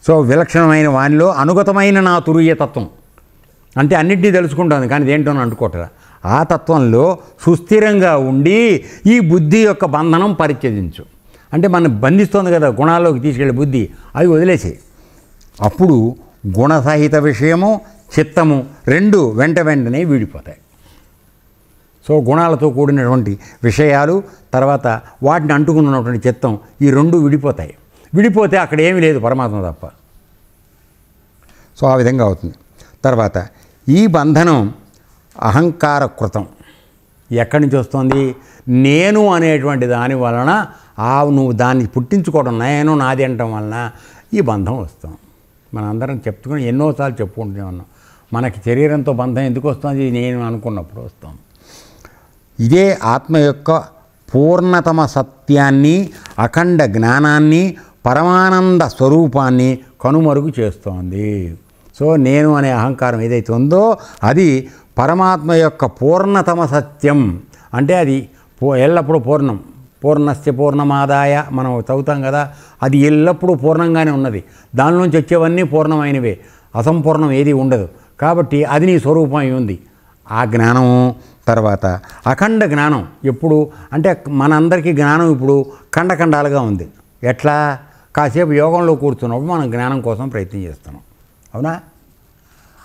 సో విలక్షణమైన వానిలో అనుగతమైన నా తురీయ తత్వం అంటే అన్నింటినీ తెలుసుకుంటుంది కానీ దేంటోనూ అంటుకోవట్రా. ఆ తత్వంలో సుస్థిరంగా ఉండి ఈ బుద్ధి యొక్క బంధనం పరిత్యజించు. అంటే మనం బంధిస్తోంది కదా గుణాల్లోకి తీసుకెళ్ళే బుద్ధి, అవి వదిలేసి అప్పుడు గుణసహిత విషయము చిత్తము 2 వెంటనే వీడిపోతాయి. సో గుణాలతో కూడినటువంటి విషయాలు తర్వాత వాటిని అంటుకున్నటువంటి చిత్తం ఈ 2 విడిపోతాయి. విడిపోతే అక్కడ ఏమీ లేదు పరమాత్మ తప్ప. సో ఆ విధంగా అవుతుంది. తర్వాత ఈ బంధనం అహంకారకృతం. ఎక్కడి నుంచి వస్తుంది? నేను అనేటువంటి దాని వలన నువ్వు దాన్ని పుట్టించుకోవడం నేను నాది అనటం వలన ఈ బంధం వస్తాం. మనందరం చెప్పుకుని ఎన్నోసార్లు చెప్పుకుంటూనే ఉన్నాం. మనకి శరీరంతో బంధం ఎందుకు వస్తుంది? నేను అనుకున్నప్పుడు వస్తాం. ఇదే ఆత్మ యొక్క పూర్ణతమ సత్యాన్ని అఖండ జ్ఞానాన్ని పరమానంద స్వరూపాన్ని కనుమరుగు చేస్తోంది. సో నేను అనే అహంకారం ఏదైతే ఉందో అది పరమాత్మ యొక్క పూర్ణతమ సత్యం. అంటే అది ఎల్లప్పుడూ పూర్ణం. పూర్ణస్య పూర్ణమాదాయ మనం చదువుతాం కదా, అది ఎల్లప్పుడూ పూర్ణంగానే ఉన్నది. దానిలోంచి వచ్చేవన్నీ పూర్ణమైనవే, అసంపూర్ణం ఏది ఉండదు. కాబట్టి అది నీ స్వరూపం అయి ఉంది. ఆ జ్ఞానము తర్వాత అఖండ జ్ఞానం ఎప్పుడు అంటే మనందరికీ జ్ఞానం ఇప్పుడు ఖండఖండాలుగా ఉంది. ఎట్లా? కాసేపు యోగంలో కూర్చున్నప్పుడు మనం జ్ఞానం కోసం ప్రయత్నం చేస్తున్నాం, అవునా?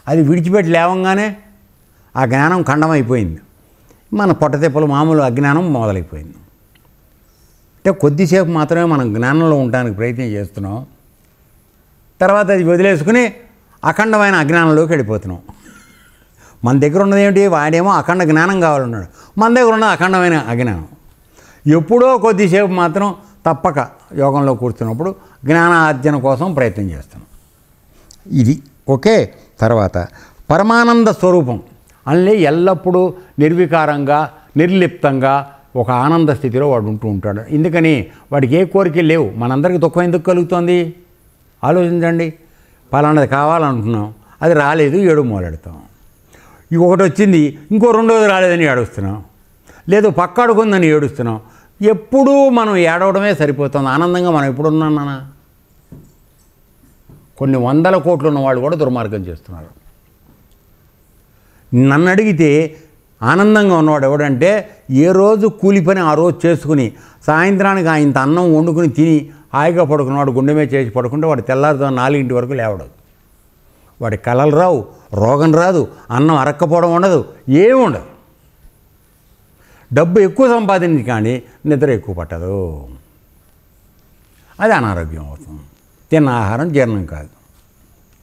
అది విడిచిపెట్టి లేవంగానే ఆ జ్ఞానం ఖండమైపోయింది. మన పొట్టతిప్పలు మామూలు అజ్ఞానం మొదలైపోయింది. అంటే కొద్దిసేపు మాత్రమే మనం జ్ఞానంలో ఉండడానికి ప్రయత్నం చేస్తున్నాం. తర్వాత అది వదిలేసుకుని అఖండమైన అజ్ఞానంలోకి వెళ్ళిపోతున్నాం. మన దగ్గర ఉన్నది ఏమిటి? వాడేమో అఖండ జ్ఞానం కావాలన్నాడు, మన దగ్గర ఉన్నది అఖండమైన అజ్ఞానం. ఎప్పుడో కొద్దిసేపు మాత్రం తప్పక యోగంలో కూర్చున్నప్పుడు జ్ఞానార్జన కోసం ప్రయత్నం చేస్తున్నాం. ఇది ఓకే. తర్వాత పరమానంద స్వరూపం అన్నీ ఎల్లప్పుడూ నిర్వికారంగా నిర్లిప్తంగా ఒక ఆనంద స్థితిలో వాడు ఉంటూ ఉంటాడు. ఎందుకని వాడికి ఏ కోరికలు లేవు. మనందరికీ దుఃఖం ఎందుకు కలుగుతుంది? ఆలోచించండి. పలానాది కావాలనుకున్నాం, అది రాలేదు, ఏడు మొదలెడతాం. ఒకటి వచ్చింది, ఇంకో రెండోది రాలేదని ఏడుస్తున్నాం, లేదు పక్కడుకుందని ఏడుస్తున్నాం. ఎప్పుడూ మనం ఏడవడమే సరిపోతుంది. ఆనందంగా మనం ఎప్పుడు ఉన్నానా? కొన్ని 100 కోట్లు ఉన్నవాళ్ళు కూడా దుర్మార్గం చేస్తున్నారు. నన్ను అడిగితే ఆనందంగా ఉన్నవాడు ఎవడంటే ఏ రోజు కూలి పని ఆ రోజు చేసుకుని సాయంత్రానికి ఇంత అన్నం వండుకుని తిని హాయిగా పడుకున్నవాడు, గుండె మీద చేసి పడుకుంటే వాడు తెల్లారుతో 4 వరకు లేవడు. వాడి కలలు రావు, రోగం రాదు, అన్నం అరక్కపోవడం ఉండదు, ఏమి ఉండదు. డబ్బు ఎక్కువ సంపాదించి కానీ నిద్ర ఎక్కువ పట్టదు. అది అనారోగ్యం అవుతుంది. తిన్న ఆహారం జీర్ణం కాదు.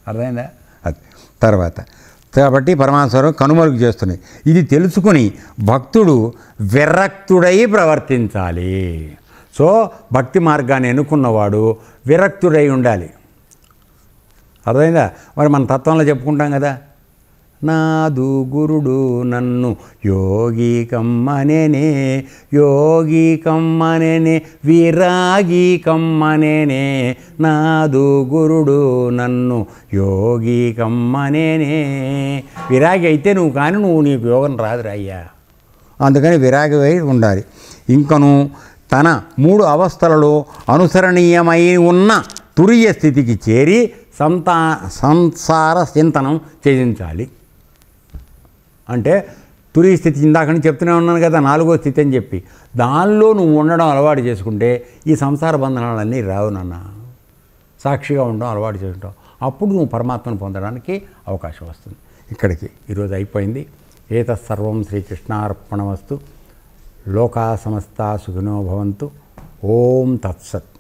అర్థమైందా? అది తర్వాత కాబట్టి పరమాత్మ కనుమరుగు చేస్తున్నాయి. ఇది తెలుసుకుని భక్తుడు విరక్తుడై ప్రవర్తించాలి. సో భక్తి మార్గాన్ని ఎన్నుకున్నవాడు విరక్తుడై ఉండాలి. అర్థమైందా? మరి మన తత్వంలో చెప్పుకుంటాం కదా, నాదు గురుడు నన్ను యోగి కమ్మనేనే, యోగి కమ్మనేనే, విరాగి కమ్మనేనే, నాదు గురుడు నన్ను యోగి కమ్మనేనే. విరాగి అయితే నువ్వు కానీ నీకు యోగం రాదురా అయ్యా. అందుకని విరాగి అయి ఉండాలి. ఇంకను తన 3 అవస్థలలో అనుసరణీయమై ఉన్న తురీయ స్థితికి చేరి సంసార చింతనం చేయించాలి. అంటే తురీయ స్థితి ఇందాకని చెప్తూనే ఉన్నాను కదా, 4వ స్థితి అని చెప్పి, దానిలో నువ్వు ఉండడం అలవాటు చేసుకుంటే ఈ సంసార బంధనాలన్నీ రావు నాన్న. సాక్షిగా ఉండడం అలవాటు చేసుకుంటావు. అప్పుడు నువ్వు పరమాత్మను పొందడానికి అవకాశం వస్తుంది. ఇక్కడికి ఈరోజు అయిపోయింది. ఏతత్సర్వం శ్రీకృష్ణార్పణమస్తు. లోకా సమస్తా సుఖినో భవంతు. ఓం తత్సత్.